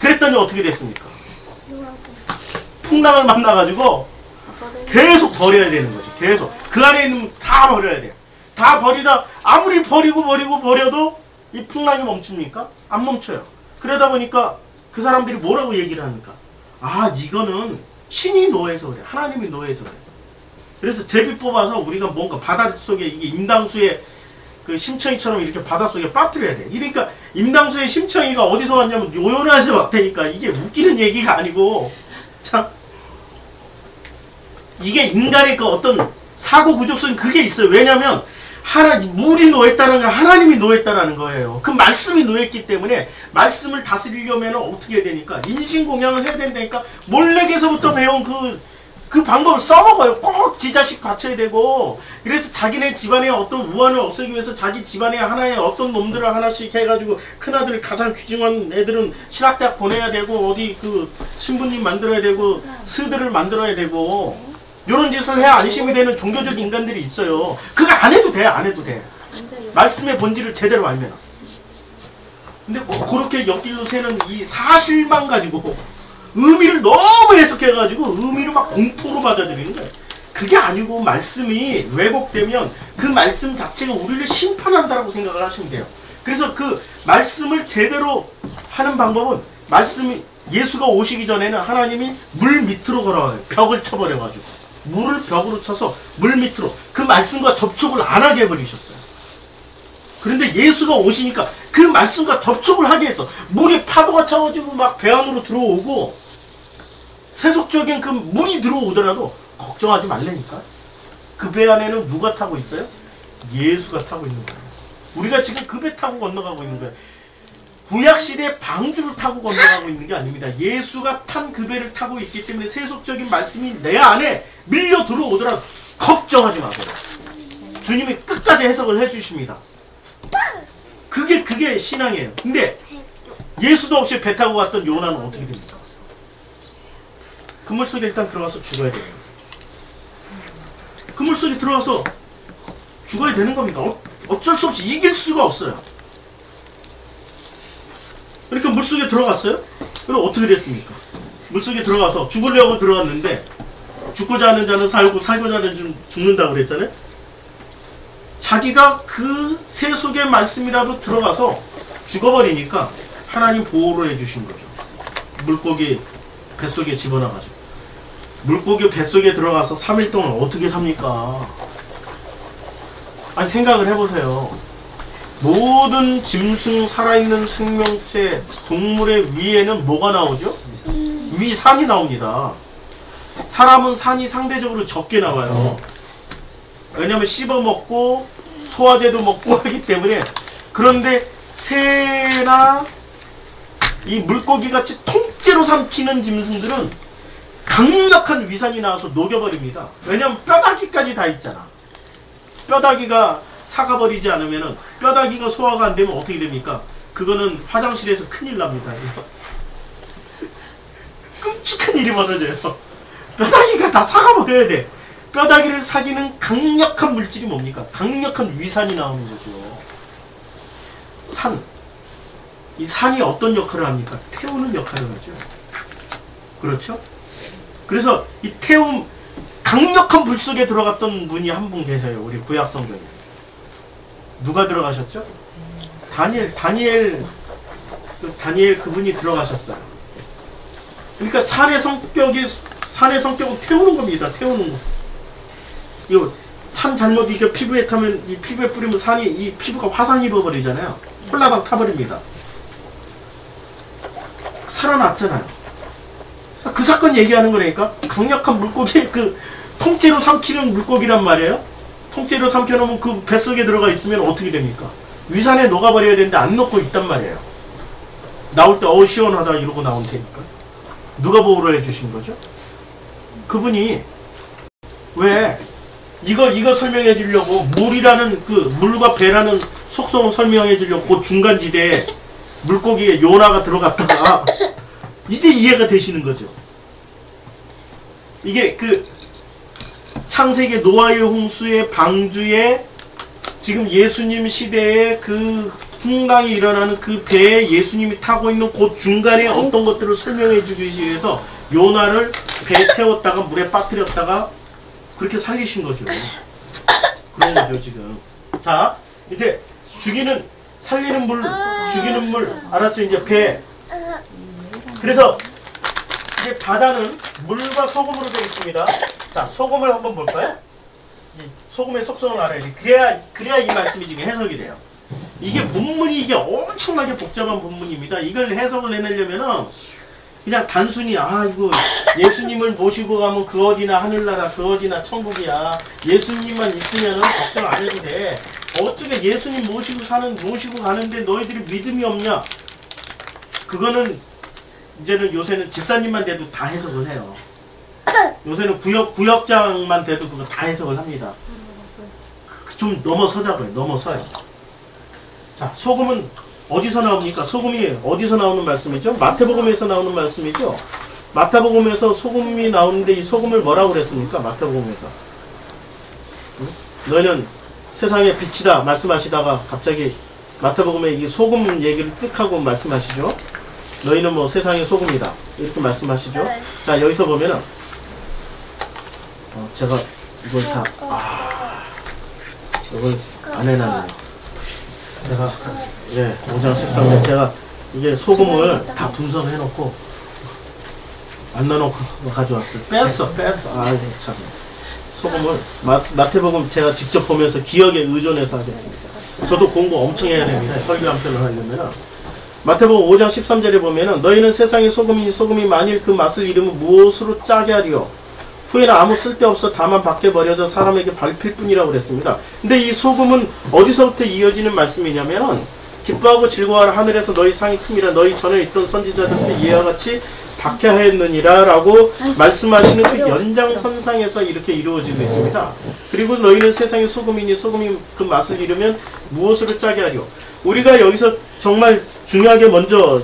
S1: 그랬더니 어떻게 됐습니까? 풍랑을 만나가지고 계속 버려야 되는 거죠. 계속. 그 안에 있는 다 버려야 돼요. 다 버리다 아무리 버려도 이 풍랑이 멈춥니까? 안 멈춰요. 그러다 보니까 그 사람들이 뭐라고 얘기를 합니까? 아, 이거는 신이 노해서 그래. 하나님이 노해서 그래. 그래서 제비 뽑아서 우리가 뭔가 바닷속에 이게 임당수의 그 심청이처럼 이렇게 바닷속에 빠뜨려야 돼. 그러니까 임당수의 심청이가 어디서 왔냐면 요나에서 왔다니까. 이게 웃기는 얘기가 아니고 참 이게 인간의 그 어떤 사고 구조성이 그게 있어요. 왜냐면 물이 노했다는 건 하나님이 노했다라는 거예요. 그 말씀이 노했기 때문에 말씀을 다스리려면 어떻게 해야 되니까 인신공양을 해야 된다니까 몰래에서부터 배운 그 방법을 써먹어요. 꼭 지 자식 갖춰야 되고. 그래서 자기네 집안에 어떤 우환을 없애기 위해서 자기 집안에 하나의 어떤 놈들을 하나씩 해가지고 큰아들 가장 귀중한 애들은 신학대학 보내야 되고 어디 그 신부님 만들어야 되고 스들을 만들어야 되고 이런 짓을 해야 안심이 되는 종교적 인간들이 있어요. 그거 안 해도 돼. 안 해도 돼. 말씀의 본질을 제대로 알면. 근데 뭐 그렇게 옆길로 새는 이 사실만 가지고 의미를 너무 해석해가지고 의미를 막 공포로 받아들이는 거예요. 그게 아니고 말씀이 왜곡되면 그 말씀 자체가 우리를 심판한다라고 생각을 하시면 돼요. 그래서 그 말씀을 제대로 하는 방법은 예수가 오시기 전에는 하나님이 물 밑으로 걸어가요. 벽을 쳐버려가지고. 물을 벽으로 쳐서 물 밑으로 그 말씀과 접촉을 안 하게 해버리셨어요. 그런데 예수가 오시니까 그 말씀과 접촉을 하게 해서 물이 파도가 차가지고 막 배 안으로 들어오고 세속적인 그 물이 들어오더라도 걱정하지 말라니까. 그 배 안에는 누가 타고 있어요? 예수가 타고 있는 거예요. 우리가 지금 그 배 타고 건너가고 있는 거예요. 구약시대의 방주를 타고 건너가고 있는 게 아닙니다. 예수가 탄 그 배를 타고 있기 때문에 세속적인 말씀이 내 안에 밀려 들어오더라도 걱정하지 마세요. 주님이 끝까지 해석을 해주십니다. 그게 신앙이에요. 근데 예수도 없이 배 타고 갔던 요나는 어떻게 됩니까? 그물 속에 일단 들어가서 죽어야 돼요. 그물 속에 들어가서 죽어야 되는 겁니다. 어쩔 수 없이 이길 수가 없어요. 그러니까 물속에 들어갔어요? 그럼 어떻게 됐습니까? 물속에 들어가서 죽으려고 들어갔는데 죽고자 하는 자는 살고 살고자 하는 자는 죽는다고 그랬잖아요? 자기가 그 세속의 말씀이라도 들어가서 죽어버리니까 하나님 보호를 해주신 거죠. 물고기 뱃속에 집어넣어가지고. 물고기 뱃속에 들어가서 3일 동안 어떻게 삽니까? 아니 생각을 해보세요. 모든 짐승 살아있는 생명체 동물의 위에는 뭐가 나오죠? 위산이 나옵니다. 사람은 산이 상대적으로 적게 나와요. 왜냐하면 씹어먹고 소화제도 먹고 하기 때문에. 그런데 새나 이 물고기같이 통째로 삼키는 짐승들은 강력한 위산이 나와서 녹여버립니다. 왜냐하면 뼈다귀까지 다 있잖아. 뼈다귀가 사가버리지 않으면은 뼈다귀가 소화가 안 되면 어떻게 됩니까? 그거는 화장실에서 큰일 납니다. 끔찍한 일이 벌어져요. 뼈다귀가 다 사가버려야 돼. 뼈다귀를 사기는 강력한 물질이 뭡니까? 강력한 위산이 나오는 거죠. 산. 이 산이 어떤 역할을 합니까? 태우는 역할을 하죠. 그렇죠? 그래서 이 강력한 불 속에 들어갔던 분이 한 분 계세요. 우리 구약 성경에. 누가 들어가셨죠? 다니엘 그분이 들어가셨어요. 그러니까 산의 성격은 태우는 겁니다. 태우는 거. 이거 산 잘못 이게 피부에 타면 이 피부에 뿌리면 이 피부가 화상 입어버리잖아요. 홀라당 타버립니다. 살아났잖아요. 그 사건 얘기하는 거니까 강력한 물고기 그 통째로 삼키는 물고기란 말이에요. 통째로 삼켜놓으면 그 뱃속에 들어가 있으면 어떻게 됩니까? 위산에 녹아버려야 되는데 안 녹고 있단 말이에요. 나올 때 시원하다 이러고 나온 테니까. 누가 보호를 해주신 거죠? 그분이 왜 이거 설명해 주려고 물이라는 그 물과 배라는 속성을 설명해 주려고 그 중간지대에 물고기에 요나가 들어갔다가 이제 이해가 되시는 거죠. 이게 그 창세기 노아의 홍수의 방주에 지금 예수님 시대에 그 풍랑이 일어나는 그 배에 예수님이 타고 있는 그 중간에 어떤 것들을 설명해 주기 위해서 요나를 배에 태웠다가 물에 빠뜨렸다가 그렇게 살리신 거죠. 그런 거죠 지금. 자 이제 살리는 물, 죽이는 물 알았죠? 이제 배. 그래서 이제 바다는 물과 소금으로 되어 있습니다. 자, 소금을 한번 볼까요? 소금의 속성을 알아야 돼. 그래야 이 말씀이 지금 해석이 돼요. 이게 문문이 이게 엄청나게 복잡한 문문입니다. 이걸 해석을 해내려면은 그냥 단순히 이거 예수님을 모시고 가면 그 어디나 하늘나라 그 어디나 천국이야. 예수님만 있으면은 걱정 안 해도 돼. 어떻게 예수님 모시고 가는데 너희들이 믿음이 없냐? 그거는 이제는 요새는 집사님만 돼도 다 해석을 해요. 요새는 구역장만 돼도 그거 다 해석을 합니다. 좀 넘어서자고요. 넘어서요. 자, 소금은 어디서 나옵니까? 소금이 어디서 나오는 말씀이죠? 마태복음에서 나오는 말씀이죠? 마태복음에서 소금이 나오는데 이 소금을 뭐라고 그랬습니까? 마태복음에서. 응? 너희는 세상의 빛이다 말씀하시다가 갑자기 마태복음에 이 소금 얘기를 뜩 하고 말씀하시죠? 너희는 뭐 세상의 소금이다 이렇게 말씀하시죠? 네. 자 여기서 보면은 제가 이걸 이걸 안 해놨네요. 제가 5장 13년 제가 이게 소금을 다 분석해 놓고 안 넣어놓고 가져왔어요. 뺐어. 아이고 참. 소금을 마태복음 제가 직접 보면서 기억에 의존해서 하겠습니다. 저도 공부 엄청 해야 됩니다. 설교 한 편을 하려면. 마태복음 5장 13절에 보면은 너희는 세상의 소금이니 소금이 만일 그 맛을 잃으면 무엇으로 짜게 하리요? 후에는 아무 쓸데없어 다만 밖에 버려져 사람에게 밟힐 뿐이라고 그랬습니다. 근데 이 소금은 어디서부터 이어지는 말씀이냐면은 기뻐하고 즐거워하라 하늘에서 너희 상이 큼이라 너희 전에 있던 선지자들도 이와 같이 박해하였느니라 라고 말씀하시는 그 연장선상에서 이렇게 이루어지고 있습니다. 그리고 너희는 세상의 소금이니 소금이 그 맛을 잃으면 무엇으로 짜게 하리요? 우리가 여기서 정말 중요하게 먼저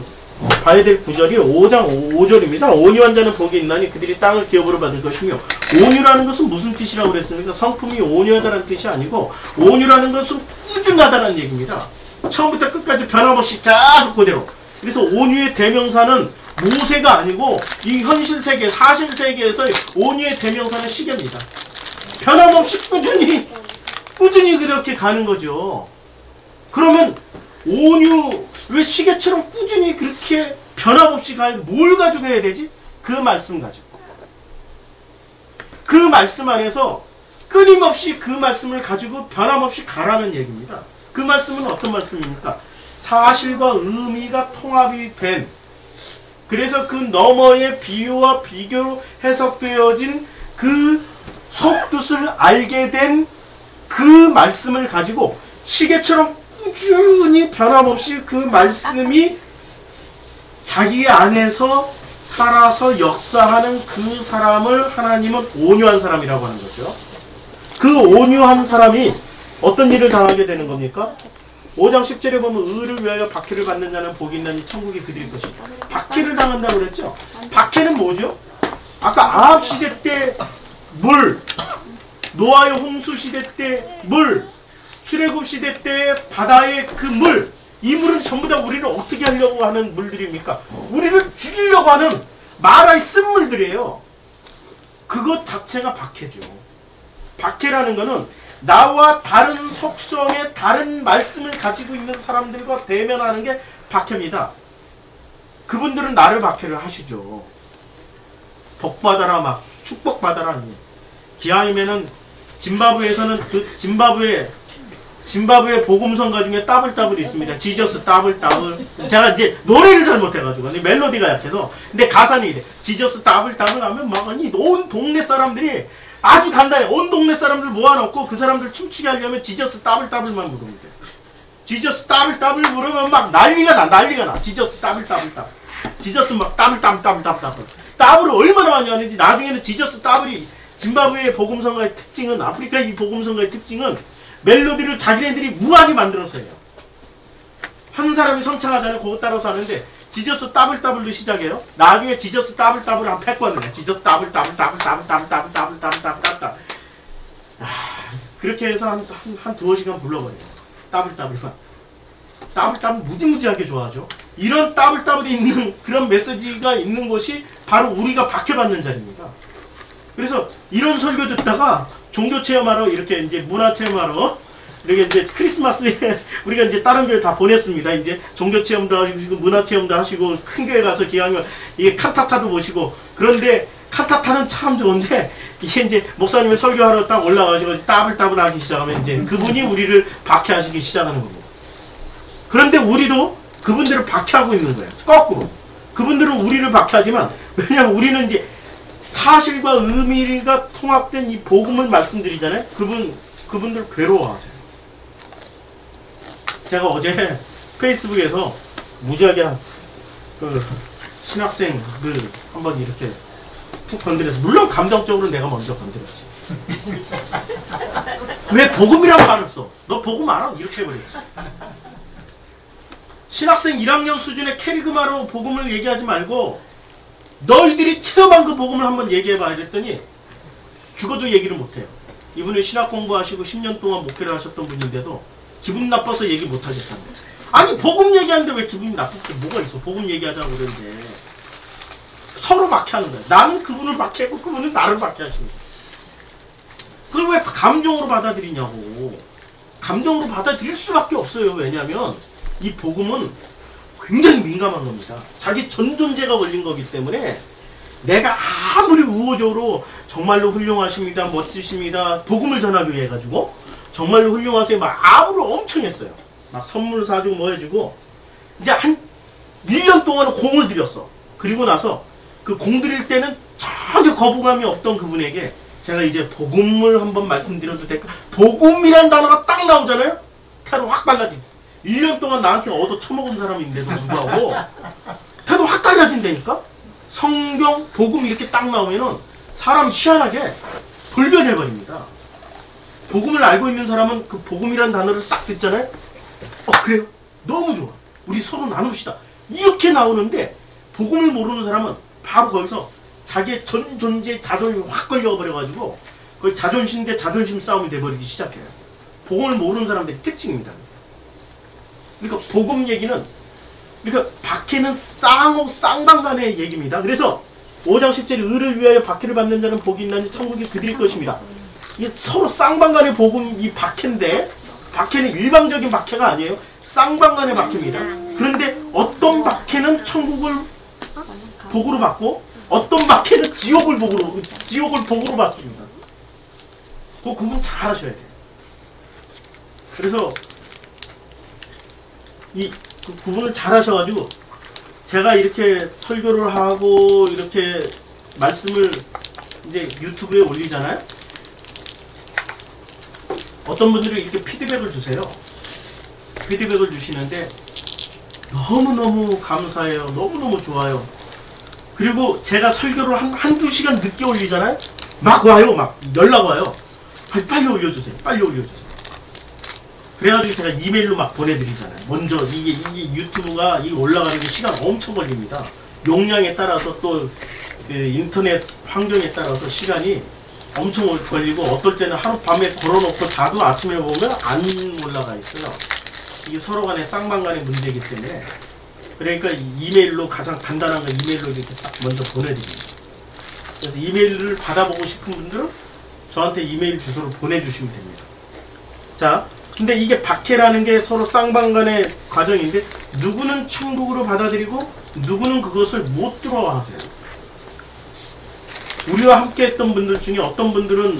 S1: 봐야 될 구절이 5장 5절입니다. 온유한 자는 복이 있나니 그들이 땅을 기업으로 받을 것이며, 온유라는 것은 무슨 뜻이라고 그랬습니까? 성품이 온유하다는 뜻이 아니고 온유라는 것은 꾸준하다는 얘기입니다. 처음부터 끝까지 변함없이 계속 그대로. 그래서 온유의 대명사는 모세가 아니고 이 현실 세계, 사실 세계에서 온유의 대명사는 시계입니다. 변함없이 꾸준히 그렇게 가는 거죠. 그러면 온유, 왜 시계처럼 꾸준히 그렇게 변함없이 가야 돼? 뭘 가지고 해야 되지? 그 말씀 가지고. 그 말씀 안에서 끊임없이 그 말씀을 가지고 변함없이 가라는 얘기입니다. 그 말씀은 어떤 말씀입니까? 사실과 의미가 통합이 된, 그래서 그 너머의 비유와 비교로 해석되어진 그 속뜻을 알게 된 그 말씀을 가지고 시계처럼 꾸준히 변함없이 그 말씀이 자기 안에서 살아서 역사하는 그 사람을 하나님은 온유한 사람이라고 하는 거죠. 그 온유한 사람이 어떤 일을 당하게 되는 겁니까? 5장 10절에 보면 의를 위하여 박해를 받는 자는 복이 있나니 천국이 그들일 것이다. 박해를 당한다고 그랬죠? 박해는 뭐죠? 아까 아합 시대 때 물, 노아의 홍수 시대 때 물, 출애굽 시대 때 바다의 그 물, 이 물은 전부 다 우리를 어떻게 하려고 하는 물들입니까? 우리를 죽이려고 하는 마라의 쓴물들이에요. 그것 자체가 박해죠. 박해라는 거는 나와 다른 속성의 다른 말씀을 가지고 있는 사람들과 대면하는 게 박해입니다. 그분들은 나를 박해를 하시죠. 복받아라, 막 축복받아라. 기아이면은 짐바브에서는 그 짐바브웨 복음성가 중에 따블따블이 있습니다. 지저스 따블따블. 제가 이제 노래를 잘 못해가지고 멜로디가 약해서, 근데 가사는 이래. 지저스 따블따블 하면 막 온 동네 사람들이 아주 간단해. 온 동네 사람들 모아놓고 그 사람들 춤추게 하려면 지저스 따블따블만 부르면 돼. 지저스 따블따블 부르면 막 난리가 나. 지저스 따블따블따블. 지저스 막 따블따블따블따블. 따블을 얼마나 많이 하는지. 나중에는 지저스 따블이 짐바브웨의 복음성가의 특징은, 아프리카 이 복음성가의 특징은 멜로디를 자기네들이 무한히 만들어서 해요. 한 사람이 성창하잖아요. 그거 따라서 하는데 지저스 따블따블로 시작해요. 나중에 지저스 따블따블 한 100번을 해. 지저스 따블따블따블따블따블따블따블따블따블따블. 그렇게 해서 한 두어 시간 불러버려요. 따블따블만. 따블따블 무지무지하게 좋아하죠. 이런 따블따블이 있는 그런 메시지가 있는 곳이 바로 우리가 박해받는 자리입니다. 그래서 이런 설교 듣다가 종교 체험하러 이렇게 이제 문화 체험하러 이렇게 이제 크리스마스에 우리가 이제 다른 교회 다 보냈습니다. 이제 종교 체험도 하시고 문화 체험도 하시고 큰 교회 가서 기왕이면 이게 칸타타도 보시고. 그런데 칸타타는 참 좋은데 이게 이제 목사님이 설교하러 딱 올라가시고 따블따블 하기 시작하면 이제 그분이 우리를 박해하시기 시작하는 겁니다. 그런데 우리도 그분들을 박해하고 있는 거예요. 거꾸로. 그분들은 우리를 박해하지만, 왜냐하면 우리는 이제 사실과 의미가 통합된 이 복음을 말씀드리잖아요. 그분들 괴로워하세요. 제가 어제 페이스북에서 무지하게 그 신학생들 한번 이렇게 툭 건드려서, 물론 감정적으로 내가 먼저 건드렸지. 왜 복음이란 말을 써? 너 복음 알아? 이렇게 해버렸지. 신학생 1학년 수준의 캐리그마로 복음을 얘기하지 말고 너희들이 체험한 그 복음을 한번 얘기해봐 이랬더니 죽어도 얘기를 못해요. 이분은 신학 공부하시고 10년 동안 목회를 하셨던 분인데도 기분 나빠서 얘기 못하겠다는 거예요. 아니 복음 얘기하는데 왜 기분이 나쁠 게 뭐가 있어. 복음 얘기하자고 그러는데 서로 박해하는 거예요. 나는 그분을 박해하고 그분은 나를 박해하십니다. 그걸 왜 감정으로 받아들이냐고. 감정으로 받아들일 수밖에 없어요. 왜냐하면 이 복음은 굉장히 민감한 겁니다. 자기 전 존재가 걸린 거기 때문에 내가 아무리 우호적으로 정말로 훌륭하십니다. 멋지십니다. 복음을 전하기 위해 가지고 정말로 훌륭하세요. 막 아부를 엄청 했어요. 막 선물 사주고 뭐 해주고 이제 한 1년 동안 공을 들였어. 그리고 나서 그 공 들일 때는 전혀 거부감이 없던 그분에게 제가 이제 복음을 한번 말씀드려도 될까? 복음이란 단어가 딱 나오잖아요? 태도 확 달라지. 1년 동안 나한테 얻어 처먹은 사람인데도 불구하고 태도 확 달라진다니까? 성경, 복음 이렇게 딱 나오면은 사람 희한하게 돌변해버립니다. 복음을 알고 있는 사람은 그 복음이란 단어를 딱 듣잖아요? 그래요? 너무 좋아. 우리 서로 나눕시다. 이렇게 나오는데 복음을 모르는 사람은 바로 거기서 자기의 전 존재 자존심이 확 걸려버려가지고 거의 자존심 대 자존심 싸움이 돼버리기 시작해요. 복음을 모르는 사람들의 특징입니다. 그러니까 복음 얘기는 그러니까 박해는 쌍방간의 얘기입니다. 그래서 5장 10절에 의를 위하여 박해를 받는 자는 복이 있나니 천국이 그들일 것입니다. 이게 서로 쌍방간의 복음 이 박해인데 박해는 일방적인 박해가 아니에요. 쌍방간의 박해입니다. 그런데 어떤 박해는 천국을 복으로 받고 어떤 박해는 지옥을 복으로 받습니다. 그 구분 잘 하셔야 돼요. 그래서 그 구분을 잘 하셔가지고 제가 이렇게 설교를 하고 이렇게 말씀을 이제 유튜브에 올리잖아요. 어떤 분들이 이렇게 피드백을 주세요. 피드백을 주시는데 너무너무 감사해요. 너무너무 좋아요. 그리고 제가 설교를 한두 시간 늦게 올리잖아요. 막 와요. 막 연락 와요. 빨리 올려주세요. 빨리 올려주세요. 그래가지고 제가 이메일로 막 보내드리잖아요. 먼저 이게 유튜브가 이게 올라가는 게 시간 엄청 걸립니다. 용량에 따라서 또 그 인터넷 환경에 따라서 시간이 엄청 걸리고 어떨 때는 하룻밤에 걸어놓고 자도 아침에 보면 안 올라가 있어요. 이게 서로 간의 쌍방간의 문제이기 때문에 그러니까 이메일로 가장 간단한 거 이메일로 이렇게 딱 먼저 보내드립니다. 그래서 이메일을 받아보고 싶은 분들은 저한테 이메일 주소를 보내주시면 됩니다. 자, 근데 이게 박해라는 게 서로 쌍방간의 과정인데 누구는 천국으로 받아들이고 누구는 그것을 못 들어와 하세요. 우리와 함께 했던 분들 중에 어떤 분들은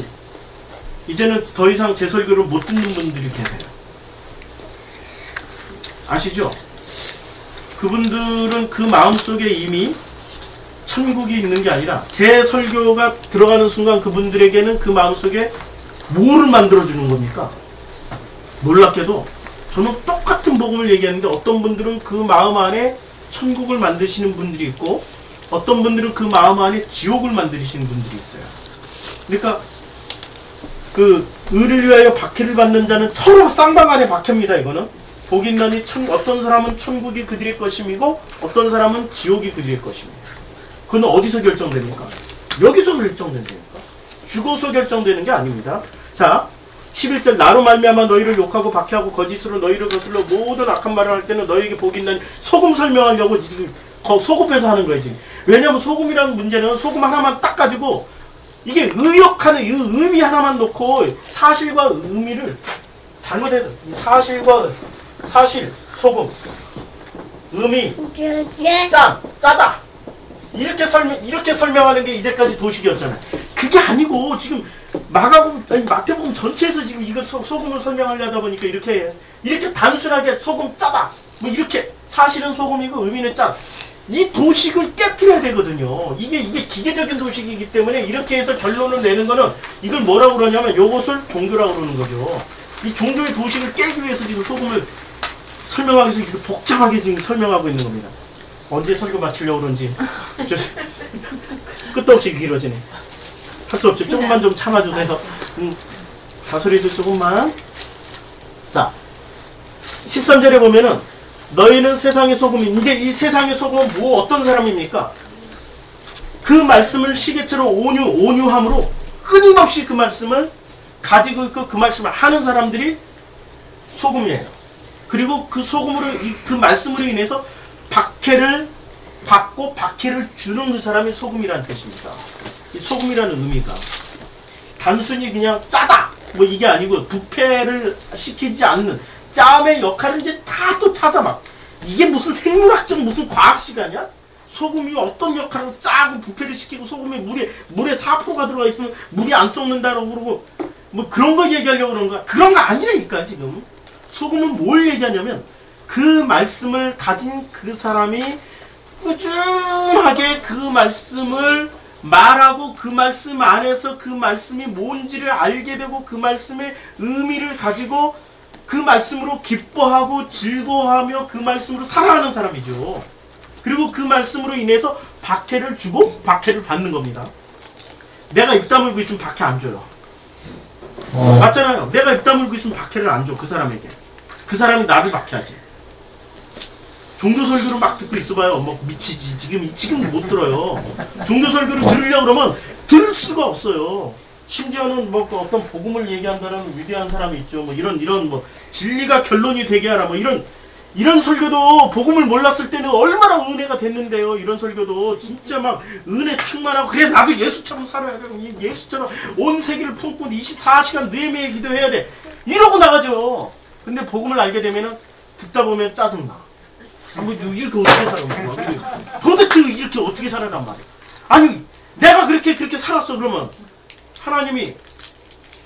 S1: 이제는 더 이상 제 설교를 못 듣는 분들이 계세요. 아시죠? 그분들은 그 마음속에 이미 천국이 있는 게 아니라 제 설교가 들어가는 순간 그분들에게는 그 마음속에 뭐를 만들어주는 겁니까? 놀랍게도 저는 똑같은 복음을 얘기하는데 어떤 분들은 그 마음 안에 천국을 만드시는 분들이 있고 어떤 분들은 그 마음 안에 지옥을 만드시는 분들이 있어요. 그러니까 그 의를 위하여 박해를 받는 자는 서로 쌍방간의 박해입니다. 이거는 복이 있나니 어떤 사람은 천국이 그들의 것임이고 어떤 사람은 지옥이 그들의 것입니다. 그건 어디서 결정됩니까? 여기서 결정된다니까. 죽어서 결정되는 게 아닙니다. 자, 11절 나로 말미암아 너희를 욕하고 박해하고 거짓으로 너희를 거슬러 모든 악한 말을 할 때는 너희에게 복이 있나니 소금 설명하려고 지금 소급해서 하는 거예요. 지금. 왜냐하면 소금이라는 문제는 소금 하나만 딱 가지고 이게 의역하는 이 의미 하나만 놓고 사실과 의미를 잘못해서 사실 소금 의미 짜다 이렇게 설명하는 게 이제까지 도식이었잖아요. 그게 아니고 지금 마태복음 전체에서 지금 이걸 소금을 설명하려다 보니까 이렇게 단순하게 소금 짜다 뭐 이렇게 사실은 소금이고 의미는 짜. 이 도식을 깨트려야 되거든요. 이게 기계적인 도식이기 때문에 이렇게 해서 결론을 내는 거는 이걸 뭐라고 그러냐면 요것을 종교라고 그러는 거죠. 이 종교의 도식을 깨기 위해서 지금 소금을 설명하기 위해서 이렇게 복잡하게 지금 설명하고 있는 겁니다. 언제 설교 마치려고 그런지 끝도 없이 길어지네. 할 수 없죠. 조금만 좀 참아주세요. 다소리도 조금만. 자, 13절에 보면은 너희는 세상의 소금이 이제 이 세상의 소금은 어떤 사람입니까? 그 말씀을 시계처럼 온유함으로 끊임없이 그 말씀을 가지고 있고 그 말씀을 하는 사람들이 소금이에요. 그리고 그 소금으로 그 말씀으로 인해서 박해를 받고 박해를 주는 그 사람이 소금이라는 뜻입니다. 이 소금이라는 의미가 단순히 그냥 짜다 뭐 이게 아니고 부패를 시키지 않는 짬의 역할을 이제 다 또 찾아봐. 이게 무슨 생물학적 무슨 과학 시간이야? 소금이 어떤 역할을 짜고 부패를 시키고 소금이 물에 4%가 들어가 있으면 물이 안 썩는다라고 그러고 뭐 그런 거 얘기하려고 그러는 거야. 그런 거 아니라니까 지금. 소금은 뭘 얘기하냐면 그 말씀을 가진 그 사람이 꾸준하게 그 말씀을 말하고 그 말씀 안에서 그 말씀이 뭔지를 알게 되고 그 말씀의 의미를 가지고 그 말씀으로 기뻐하고 즐거워하며 그 말씀으로 살아가는 사람이죠. 그리고 그 말씀으로 인해서 박해를 주고 박해를 받는 겁니다. 내가 입 다물고 있으면 박해 안 줘요. 맞잖아요. 내가 입 다물고 있으면 박해를 안 줘. 그 사람에게. 그 사람이 나를 박해하지. 종교 설교를 막 듣고 있어봐요. 뭐 미치지. 지금 못 들어요. 종교 설교를 들으려고 그러면 들을 수가 없어요. 심지어는 뭐 어떤 복음을 얘기한다는 위대한 사람이 있죠. 뭐 이런 뭐 진리가 결론이 되게 하라 뭐 이런 설교도 복음을 몰랐을 때는 얼마나 은혜가 됐는데요. 이런 설교도 진짜 막 은혜 충만하고 그래 나도 예수처럼 살아야 되고 예수처럼 온 세계를 품고 24시간 내매에 기도해야 돼. 이러고 나가죠. 근데 복음을 알게 되면은 듣다 보면 짜증나. 뭐 이렇게 어떻게 살아? 도대체 이렇게 어떻게 살아란 말이야. 아니 내가 그렇게 살았어. 그러면 하나님이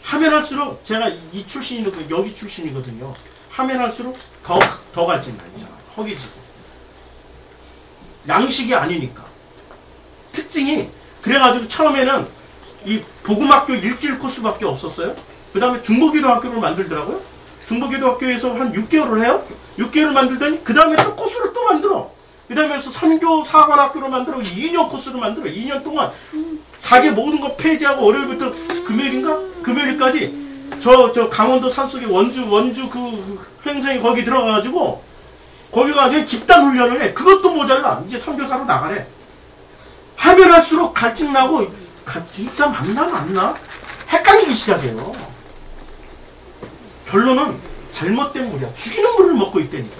S1: 하면 할수록 제가 이 출신이거든요. 여기 출신이거든요. 하면 할수록 더 갈증나. 허기지고 양식이 아니니까. 특징이 그래가지고 처음에는 이 복음학교 일주일 코스밖에 없었어요. 그 다음에 중보기도학교를 만들더라고요. 중보기도학교에서 한 6개월을 해요. 6개월을 만들더니 그 다음에 또 코스를 또 만들어. 그 다음에 선교사관학교를 만들어 2년 코스를 만들어. 2년 동안 자기 모든 거 폐지하고 월요일부터 금요일까지 저 강원도 산속에 원주 그 횡성이 거기 들어가가지고 거기 가서 집단 훈련을 해. 그것도 모자라. 이제 선교사로 나가래. 하면 할수록 갈증나고 진짜 맞나? 헷갈리기 시작해요. 결론은 잘못된 물이야. 죽이는 물을 먹고 있다니까.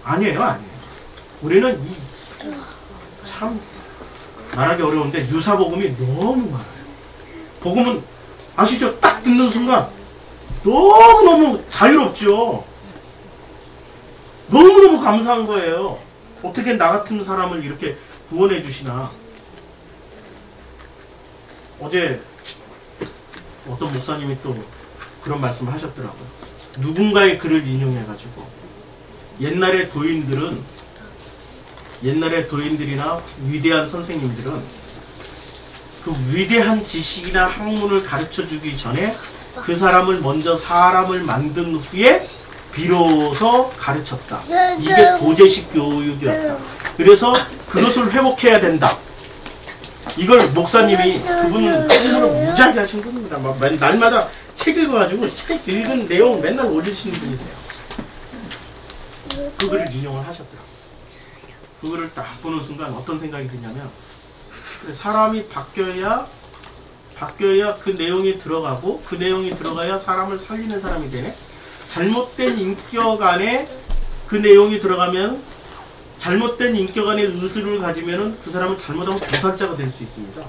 S1: 아니에요. 우리는 참 말하기 어려운데 유사복음이 너무 많아요. 복음은 아시죠? 딱 듣는 순간 너무너무 자유롭죠. 너무너무 감사한 거예요. 어떻게 나 같은 사람을 이렇게 구원해 주시나. 어제 어떤 목사님이 또 그런 말씀을 하셨더라고요. 누군가의 글을 인용해가지고 옛날의 도인들이나 위대한 선생님들은 그 위대한 지식이나 학문을 가르쳐주기 전에 그 사람을 먼저 사람을 만든 후에 비로소 가르쳤다. 이게 도제식 교육이었다. 그래서 그것을 회복해야 된다. 이걸 목사님이 그분은 공부를 무지하게 하신 분입니다. 날마다 책 읽어가지고 책 읽은 내용 맨날 올리시는 분이세요. 그 글을 인용을 하셨더라고요. 그거를 딱 보는 순간 어떤 생각이 드냐면 사람이 바뀌어야 그 내용이 들어가고 그 내용이 들어가야 사람을 살리는 사람이 되네. 잘못된 인격 안에 그 내용이 들어가면 잘못된 인격 안에 의술을 가지면은 그 사람은 잘못하면 도살자가 될 수 있습니다.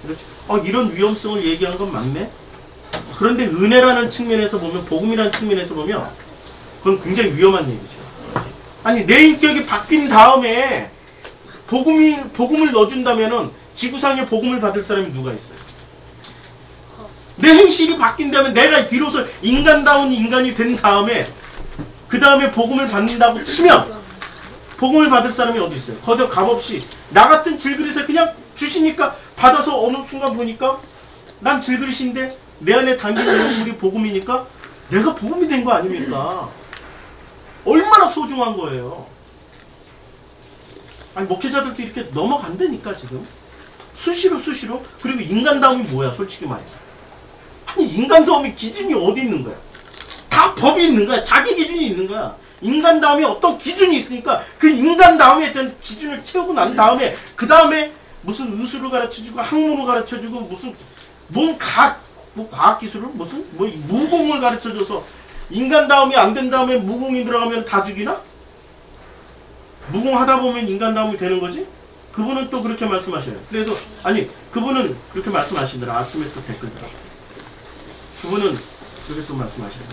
S1: 그렇죠? 이런 위험성을 얘기한 건 맞네. 그런데 은혜라는 측면에서 보면 복음이라는 측면에서 보면 그건 굉장히 위험한 얘기죠. 아니 내 인격이 바뀐 다음에 복음을 넣어준다면은 지구상에 복음을 받을 사람이 누가 있어요? 내 행실이 바뀐 다음에 내가 비로소 인간다운 인간이 된 다음에 그 다음에 복음을 받는다고 치면 복음을 받을 사람이 어디 있어요? 거저 값없이 나 같은 질그릇에 그냥 주시니까 받아서 어느 순간 보니까 난 질그릇인데 내 안에 담긴 내용물이 복음이니까 내가 복음이 된 거 아닙니까? 얼마나 소중한 거예요. 아니 목회자들도 이렇게 넘어간다니까 지금. 수시로 그리고 인간다움이 뭐야 솔직히 말해서. 아니 인간다움의 기준이 어디 있는 거야? 다 법이 있는 거야. 자기 기준이 있는 거야. 인간다움에 어떤 기준이 있으니까 그 인간다움에 대한 기준을 채우고 난 다음에 그 다음에 무슨 의술을 가르쳐주고 학문을 가르쳐주고 무슨 과학기술을 무공을 가르쳐줘서 인간다움이 안 된 다음에 무공이 들어가면 다 죽이나? 무공하다 보면 인간다움이 되는 거지? 그분은 또 그렇게 말씀하셔요. 그래서 그분은 그렇게 말씀하시더라. 아침에 또 댓글더라. 그분은 그렇게 또 말씀하시더라.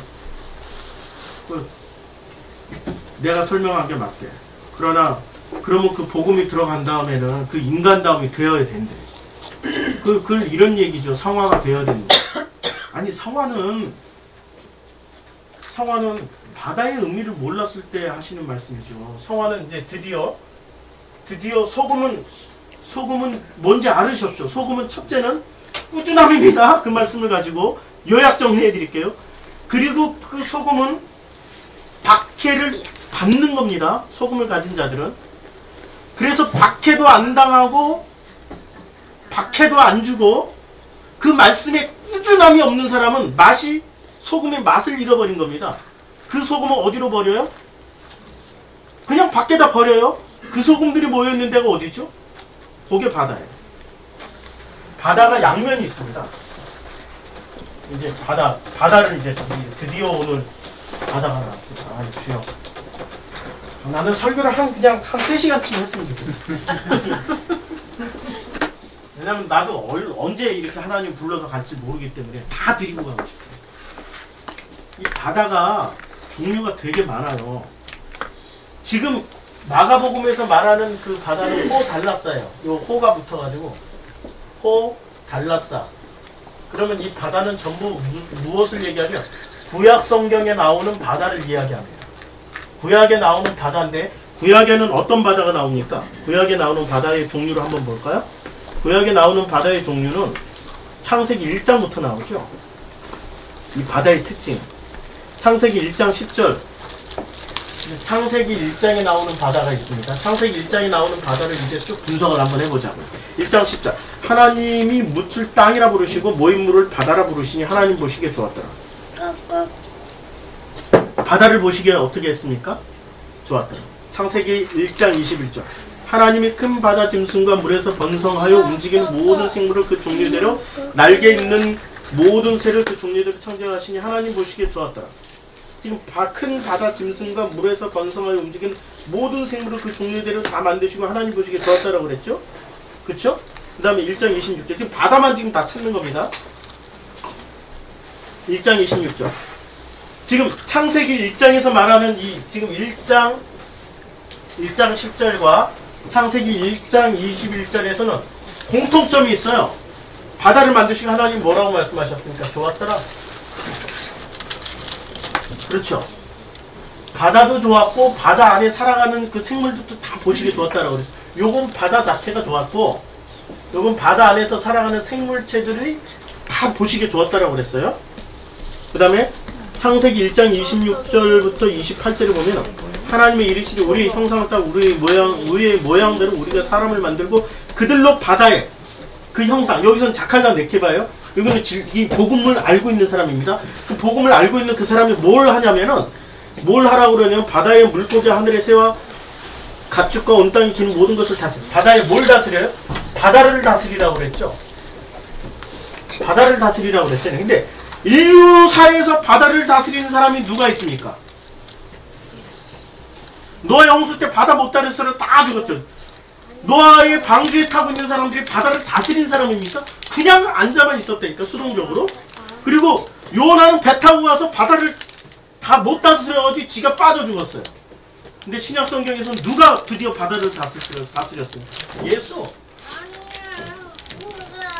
S1: 내가 설명한 게 맞대. 그러나 그러면 그 복음이 들어간 다음에는 그 인간다움이 되어야 된대. 그 이런 얘기죠. 성화가 되어야 된다. 아니 성화는 바다의 의미를 몰랐을 때 하시는 말씀이죠. 성화는 이제 드디어 소금은 뭔지 알으셨죠? 소금은 첫째는 꾸준함입니다. 그 말씀을 가지고 요약 정리해 드릴게요. 그리고 그 소금은 박해를 받는 겁니다. 소금을 가진 자들은. 그래서 박해도 안 당하고 박해도 안 주고 그 말씀에 꾸준함이 없는 사람은 소금의 맛을 잃어버린 겁니다. 그 소금은 어디로 버려요? 그냥 밖에다 버려요. 그 소금들이 모여있는 데가 어디죠? 그게 바다예요. 바다가 양면이 있습니다. 이제 바다를 이제 드디어 오늘 바다가 나왔습니다. 아, 주여. 나는 설교를 그냥 한 3시간쯤 했으면 좋겠어. 왜냐면 나도 언제 이렇게 하나님 불러서 갈지 모르기 때문에 다 드리고 가고 싶어요. 이 바다가 종류가 되게 많아요. 지금 마가복음에서 말하는 그 바다는 호달라사예요. 이 호가 붙어가지고 호달라사. 그러면 이 바다는 전부 무엇을 얘기하죠? 구약 성경에 나오는 바다를 이야기합니다. 구약에 나오는 바다인데 구약에는 어떤 바다가 나옵니까? 구약에 나오는 바다의 종류를 한번 볼까요? 구약에 나오는 바다의 종류는 창세기 1장부터 나오죠. 이 바다의 특징. 창세기 1장 10절. 창세기 1장에 나오는 바다가 있습니다. 창세기 1장에 나오는 바다를 이제 쭉 분석을 한번 해보자고요. 1장 10절. 하나님이 묻을 땅이라 부르시고 모임물을 바다라 부르시니 하나님 보시기에 좋았더라. 바다를 보시기에 어떻게 했습니까? 좋았더라. 창세기 1장 21절. 하나님이 큰 바다 짐승과 물에서 번성하여 움직이는 모든 생물을 그 종류대로 날개 있는 모든 새를 그 종류대로 창조하시니 하나님 보시기에 좋았더라. 지금 큰 바다 짐승과 물에서 번성하여 움직이는 모든 생물을 그 종류대로 다 만드시고 하나님 보시기에 좋았다라고 그랬죠? 그쵸? 그 다음에 1장 26절. 지금 바다만 지금 다 찾는 겁니다. 1장 26절. 지금 창세기 1장에서 말하는 지금 1장 10절과 창세기 1장 21절에서는 공통점이 있어요. 바다를 만드시고 하나님 뭐라고 말씀하셨습니까? 좋았더라. 그렇죠. 바다도 좋았고 바다 안에 살아가는 그 생물들도 다 보시기에 좋았다라고 그랬어요. 요건 바다 자체가 좋았고 요건 바다 안에서 살아가는 생물체들이 다 보시기에 좋았다라고 그랬어요. 그 다음에 창세기 1장 26절부터 28절을 보면 하나님의 이르시되 우리의 형상을 따라 우리의 모양대로 우리가 사람을 만들고 그들로 바다에 그 형상, 여기서는 자칼과 네케바예요. 여기는 이 복음을 알고 있는 사람입니다. 그 복음을 알고 있는 그 사람이 뭘 하냐면은 뭘 하라고 그러냐면 바다의 물고기 하늘의 새와 가축과 온 땅에 기는 모든 것을 다스려. 바다에 뭘 다스려요? 바다를 다스리라고 그랬죠. 바다를 다스리라고 그랬잖아요. 근데 인류사에서 바다를 다스리는 사람이 누가 있습니까? 노아 홍수 때 바다 못 다스려서 다 죽었죠. 노아의 방주에 타고 있는 사람들이 바다를 다스린 사람입니까? 그냥 앉아만 있었다니까, 수동적으로. 그리고 요나는 배 타고 가서 바다를 다 못 다스려가지고 지가 빠져 죽었어요. 근데 신약 성경에서는 누가 드디어 바다를 다스렸어요? 예수.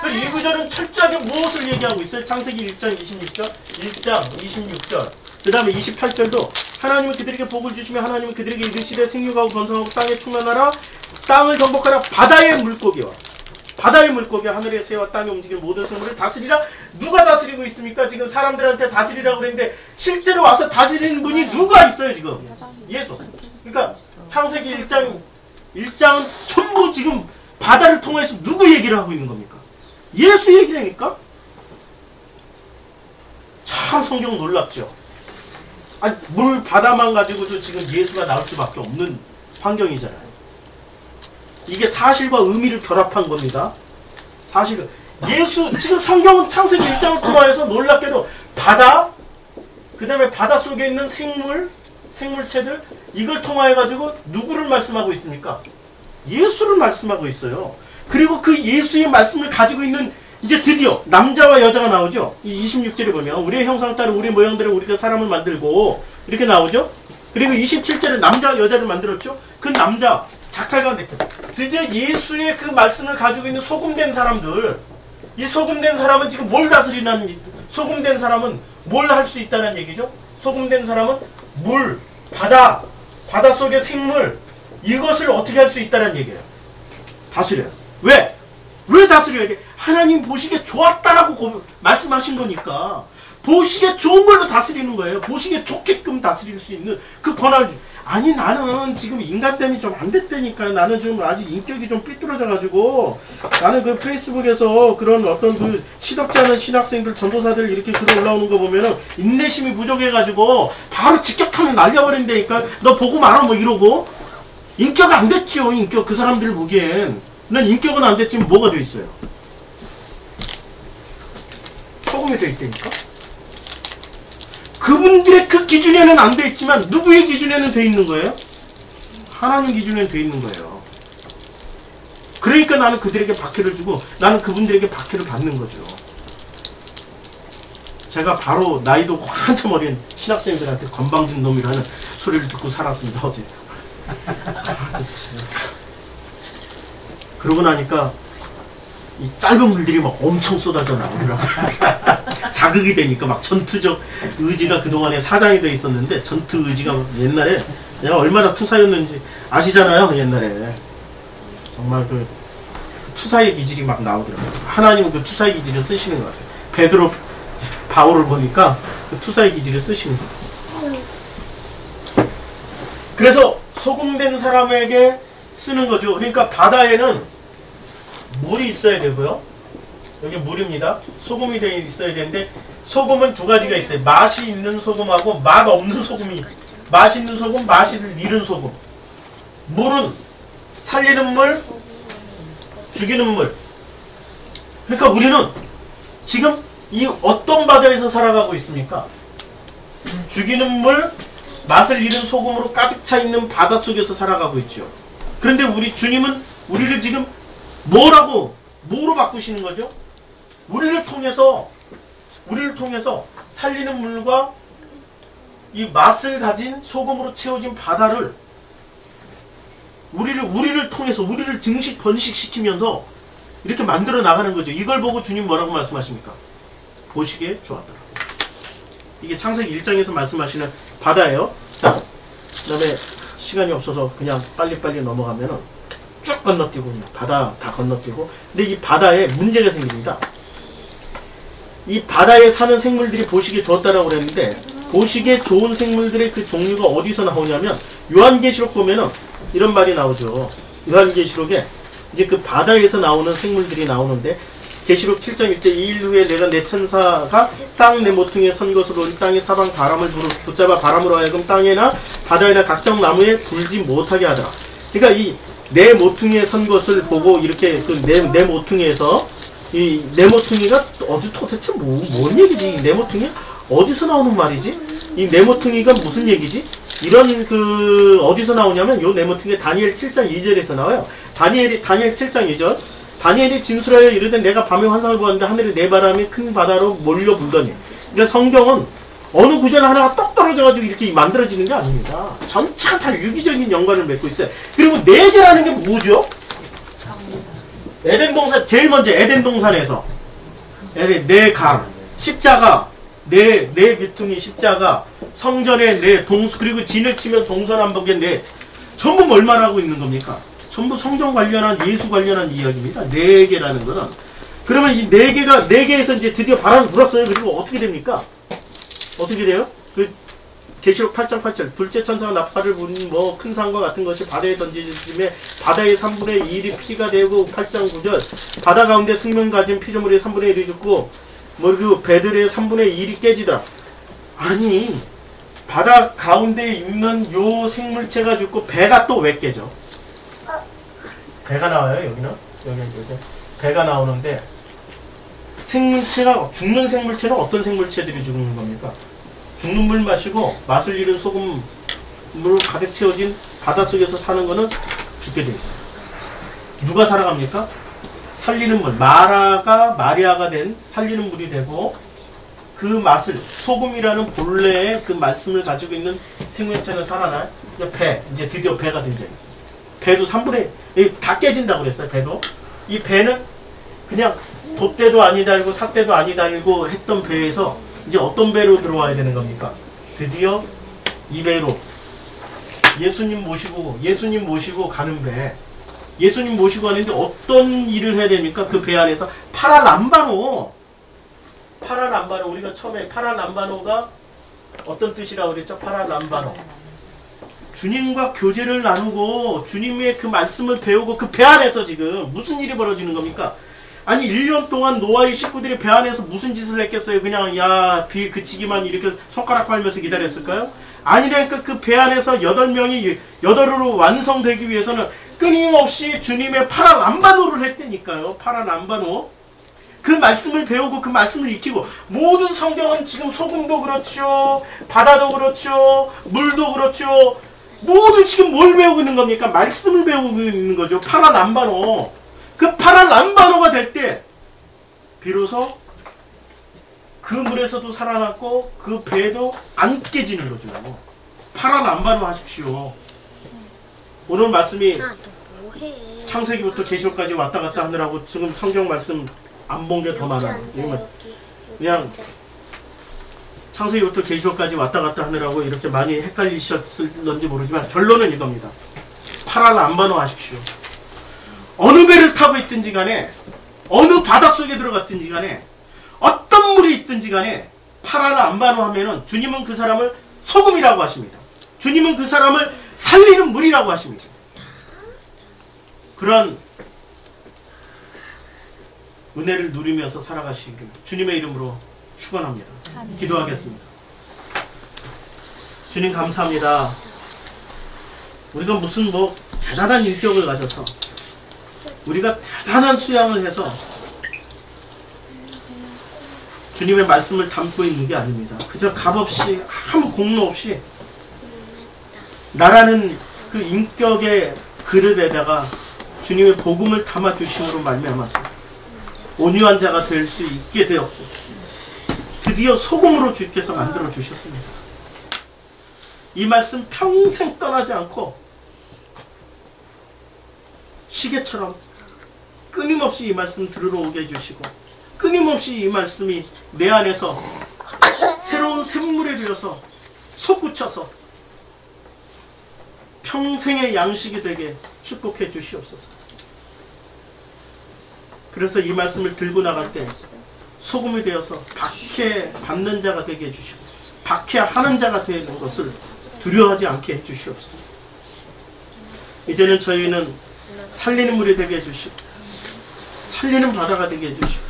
S1: 이 구절은 철저하게 무엇을 얘기하고 있어요? 창세기 1장 26절, 1장 26절, 그 다음에 28절도 하나님은 그들에게 복을 주시며 하나님은 그들에게 이르시되 생육하고 번성하고 땅에 충만하라. 땅을 정복하라. 바다의 물고기와 하늘의 새와 땅에 움직이는 모든 생물을 다스리라. 누가 다스리고 있습니까? 지금 사람들한테 다스리라고 그랬는데 실제로 와서 다스리는 분이 누가 있어요 지금? 예수. 그러니까 창세기 1장은 전부 지금 바다를 통해서 누구 얘기를 하고 있는 겁니까? 예수 얘기라니까? 참 성경 놀랍죠? 아니, 물 바다만 가지고도 지금 예수가 나올 수밖에 없는 환경이잖아요. 이게 사실과 의미를 결합한 겁니다. 사실은 예수, 지금 성경은 창세기 1장을 통해서 놀랍게도 바다, 그 다음에 바다 속에 있는 생물체들, 이걸 통하여 가지고 누구를 말씀하고 있습니까? 예수를 말씀하고 있어요. 그리고 그 예수의 말씀을 가지고 있는 이제 드디어 남자와 여자가 나오죠. 이 26절에 보면 우리의 형상을 따라 우리의 모양대로 우리가 사람을 만들고 이렇게 나오죠. 그리고 27절에 남자와 여자를 만들었죠. 그 남자, 작할과 넥타. 드디어 예수의 그 말씀을 가지고 있는 소금된 사람들, 이 소금된 사람은 지금 뭘 다스리는, 소금된 사람은 뭘 할 수 있다는 얘기죠? 소금된 사람은 물, 바다 속의 생물, 이것을 어떻게 할 수 있다는 얘기예요. 다스려요. 왜? 왜 다스려야 돼? 하나님 보시기에 좋았다라고 말씀하신 거니까. 보시기에 좋은 걸로 다스리는 거예요. 보시기에 좋게끔 다스릴 수 있는 그 권한을 아니 나는 지금 인간 때문에 좀 안 됐다니까. 나는 좀 아직 인격이 좀 삐뚤어져 가지고 나는 그 페이스북에서 그런 어떤 그 시덥지 않은 신학생들 전도사들 이렇게 글에 올라오는 거 보면은 인내심이 부족해 가지고 바로 직격하면 날려버린다니까. 너 보고 말아 뭐 이러고. 인격 안 됐죠. 인격 그 사람들 보기엔. 난 인격은 안 됐지만 뭐가 돼 있어요? 소금이 돼 있다니까. 그분들의 그 기준에는 안 돼 있지만 누구의 기준에는 돼 있는 거예요? 하나님 기준에는 돼 있는 거예요. 그러니까 나는 그들에게 박해를 주고 나는 그분들에게 박해를 받는 거죠. 제가 바로 나이도 한참 어린 신학생들한테 건방진 놈이라는 소리를 듣고 살았습니다. 어제. 그러고 나니까 이 짧은 글들이 막 엄청 쏟아져 나오더라고요. 자극이 되니까 막 전투적 의지가 그동안에 사장이 돼 있었는데 전투 의지가 옛날에 내가 얼마나 투사였는지 아시잖아요. 옛날에 정말 그 투사의 기질이 막 나오더라고요. 하나님은 그 투사의 기질을 쓰시는 것 같아요. 베드로 바울을 보니까 그 투사의 기질을 쓰시는 거예요. 그래서 소금된 사람에게 쓰는 거죠. 그러니까 바다에는 물이 있어야 되고요. 여기 물입니다. 소금이 되어 있어야 되는데 소금은 두 가지가 있어요. 맛이 있는 소금하고 맛 없는 소금이. 맛 있는 소금, 맛을 잃은 소금. 물은 살리는 물, 죽이는 물. 그러니까 우리는 지금 이 어떤 바다에서 살아가고 있습니까? 죽이는 물, 맛을 잃은 소금으로 가득 차 있는 바다 속에서 살아가고 있죠. 그런데 우리 주님은 우리를 지금 뭐로 바꾸시는 거죠? 우리를 통해서 살리는 물과 이 맛을 가진 소금으로 채워진 바다를 우리를 통해서 우리를 증식 번식시키면서 이렇게 만들어 나가는 거죠. 이걸 보고 주님 뭐라고 말씀하십니까? 보시기에 좋았더라. 이게 창세기 1장에서 말씀하시는 바다예요. 자, 그 다음에 시간이 없어서 그냥 빨리빨리 넘어가면은 쭉 건너뛰고 바다 다 건너뛰고. 근데 이 바다에 문제가 생깁니다. 이 바다에 사는 생물들이 보시기에 좋았다라고 그랬는데 보시기에 좋은 생물들의 그 종류가 어디서 나오냐면 요한계시록 보면은 이런 말이 나오죠. 요한계시록에 이제 그 바다에서 나오는 생물들이 나오는데 계시록 7장 1절 2일 후에 내가 내 천사가 땅 내 모퉁이에 선 것으로 이 땅의 사방 바람을 붙잡아 바람으로 하여금 땅에나 바다에나 각종 나무에 불지 못하게 하더라. 그러니까 이 내 모퉁이에 선 것을 보고 이렇게 그 내 모퉁이에서 이 내 모퉁이가 도대체 뭔 얘기지? 이 내 모퉁이 어디서 나오는 말이지? 이 내 모퉁이가 무슨 얘기지? 이런 그 어디서 나오냐면 요 내 모퉁이 다니엘 7장 2절에서 나와요. 다니엘 7장 2절. 다니엘이 진술하여 이르되 내가 밤에 환상을 보았는데 하늘에 네 바람이 큰 바다로 몰려 불더니. 그러니까 성경은 어느 구절 하나가 떡 떨어져가지고 이렇게 만들어지는 게 아닙니다. 전체가 다 유기적인 연관을 맺고 있어요. 그리고 네 개라는 게 뭐죠? 에덴 동산, 제일 먼저 에덴 동산에서 네 강, 십자가, 네 귀퉁이 십자가, 성전에 네 동수, 그리고 진을 치면 동서남북에 네. 전부 뭘 말하고 있는 겁니까? 전부 성경 관련한, 예수 관련한 이야기입니다. 네 개라는 거는. 그러면 이 네 개에서 이제 드디어 바람이 불었어요. 그리고 어떻게 됩니까? 어떻게 돼요? 그 계시록 8장 8절 둘째 천사가 나팔을 부는 뭐 큰 산과 같은 것이 바다에 던지심에 바다의 3분의 2일이 피가 되고 8장 9절 바다 가운데 생명 가진 피조물의 3분의 1이 죽고 뭐 배들의 3분의 1이 깨지더라. 아니 바다 가운데 있는 요 생물체가 죽고 배가 또 왜 깨져? 배가 나와요. 여기는 여기 배가 나오는데 생물체가 죽는 생물체는 어떤 생물체들이 죽는 겁니까? 죽는 물 마시고 맛을 잃은 소금으로 가득 채워진 바닷속에서 사는 거는 죽게 돼 있어요. 누가 살아갑니까? 살리는 물, 마리아가 된 살리는 물이 되고 그 맛을 소금이라는 본래의 그 말씀을 가지고 있는 생물체는 살아나요. 이제 드디어 배가 등장했어요. 배도 3분의 1, 다 깨진다고 그랬어요. 배도. 이 배는 그냥 돛대도 아니 달고 삿대도 아니 달고 했던 배에서 이제 어떤 배로 들어와야 되는 겁니까? 드디어 이 배로 예수님 모시고 가는 배. 예수님 모시고 가는데 어떤 일을 해야 됩니까? 그 배 안에서 파라람바노. 우리가 처음에 파라람바노가 어떤 뜻이라고 그랬죠? 파라람바노. 주님과 교제를 나누고 주님의 그 말씀을 배우고 그 배 안에서 지금 무슨 일이 벌어지는 겁니까? 아니 1년 동안 노아의 식구들이 배 안에서 무슨 짓을 했겠어요? 그냥 야 비 그치기만 이렇게 손가락 빨면서 기다렸을까요? 아니라니까 그 배 안에서 8명이 8으로 완성되기 위해서는 끊임없이 주님의 파라람바노를 했다니까요. 파라람바노. 그 말씀을 배우고 그 말씀을 익히고 모든 성경은 지금 소금도 그렇죠. 바다도 그렇죠. 물도 그렇죠. 모두 지금 뭘 배우고 있는 겁니까? 말씀을 배우고 있는 거죠. 파라람바노. 그 파라람바노가 될 때 비로소 그 물에서도 살아났고 그 배도 안 깨지는 거죠. 파라람바노 하십시오. 오늘 말씀이 창세기부터 계시록까지 왔다 갔다 하느라고 지금 성경 말씀 안 본 게 더 많아요. 그냥 창세기부터 계시록까지 왔다 갔다 하느라고 이렇게 많이 헷갈리셨을런지 모르지만 결론은 이겁니다. 파라람바노 하십시오. 어느 배를 타고 있든지 간에 어느 바닷속에 들어갔든지 간에 어떤 물이 있든지 간에 파라람바노 하면은 주님은 그 사람을 소금이라고 하십니다. 주님은 그 사람을 살리는 물이라고 하십니다. 그런 은혜를 누리면서 살아가시기를 주님의 이름으로 축원합니다. 기도하겠습니다. 주님 감사합니다. 우리가 무슨 대단한 인격을 가져서 우리가 대단한 수양을 해서 주님의 말씀을 담고 있는 게 아닙니다. 그저 값없이 아무 공로 없이 나라는 그 인격의 그릇에다가 주님의 복음을 담아 주심으로 말미암아서 온유한 자가 될 수 있게 되었고 드디어 소금으로 주께서 만들어 주셨습니다. 이 말씀 평생 떠나지 않고 시계처럼 끊임없이 이 말씀 들으러 오게 해주시고 끊임없이 이 말씀이 내 안에서 새로운 샘물에 되어서 솟구쳐서 평생의 양식이 되게 축복해 주시옵소서. 그래서 이 말씀을 들고 나갈 때 소금이 되어서 박해받는 자가 되게 해주시고 박해하는 자가 되는 것을 두려워하지 않게 해주시옵소서. 이제는 저희는 살리는 물이 되게 해주시고 살리는 바다가 되게 해주시고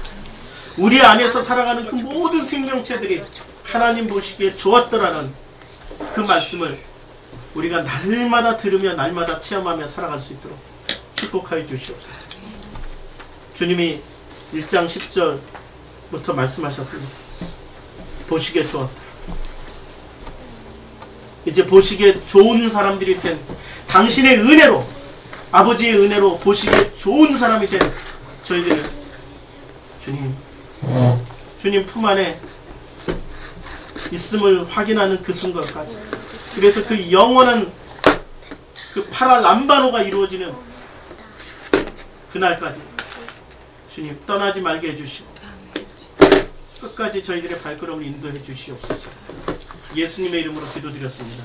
S1: 우리 안에서 살아가는 그 모든 생명체들이 하나님 보시기에 좋았더라는 그 말씀을 우리가 날마다 들으며 날마다 체험하며 살아갈 수 있도록 축복하여 주시옵소서. 주님이 1장 10절부터 말씀하셨습니다. 보시기에 좋았다. 이제 보시기에 좋은 사람들이 된 당신의 은혜로 아버지의 은혜로 보시기에 좋은 사람이 된 저희들을 주님 품 안에 있음을 확인하는 그 순간까지 그래서 그 영원한 그 파라람바노가 이루어지는 그날까지 주님 떠나지 말게 해주시고 끝까지 저희들의 발걸음을 인도해 주시옵소서. 예수님의 이름으로 기도드렸습니다.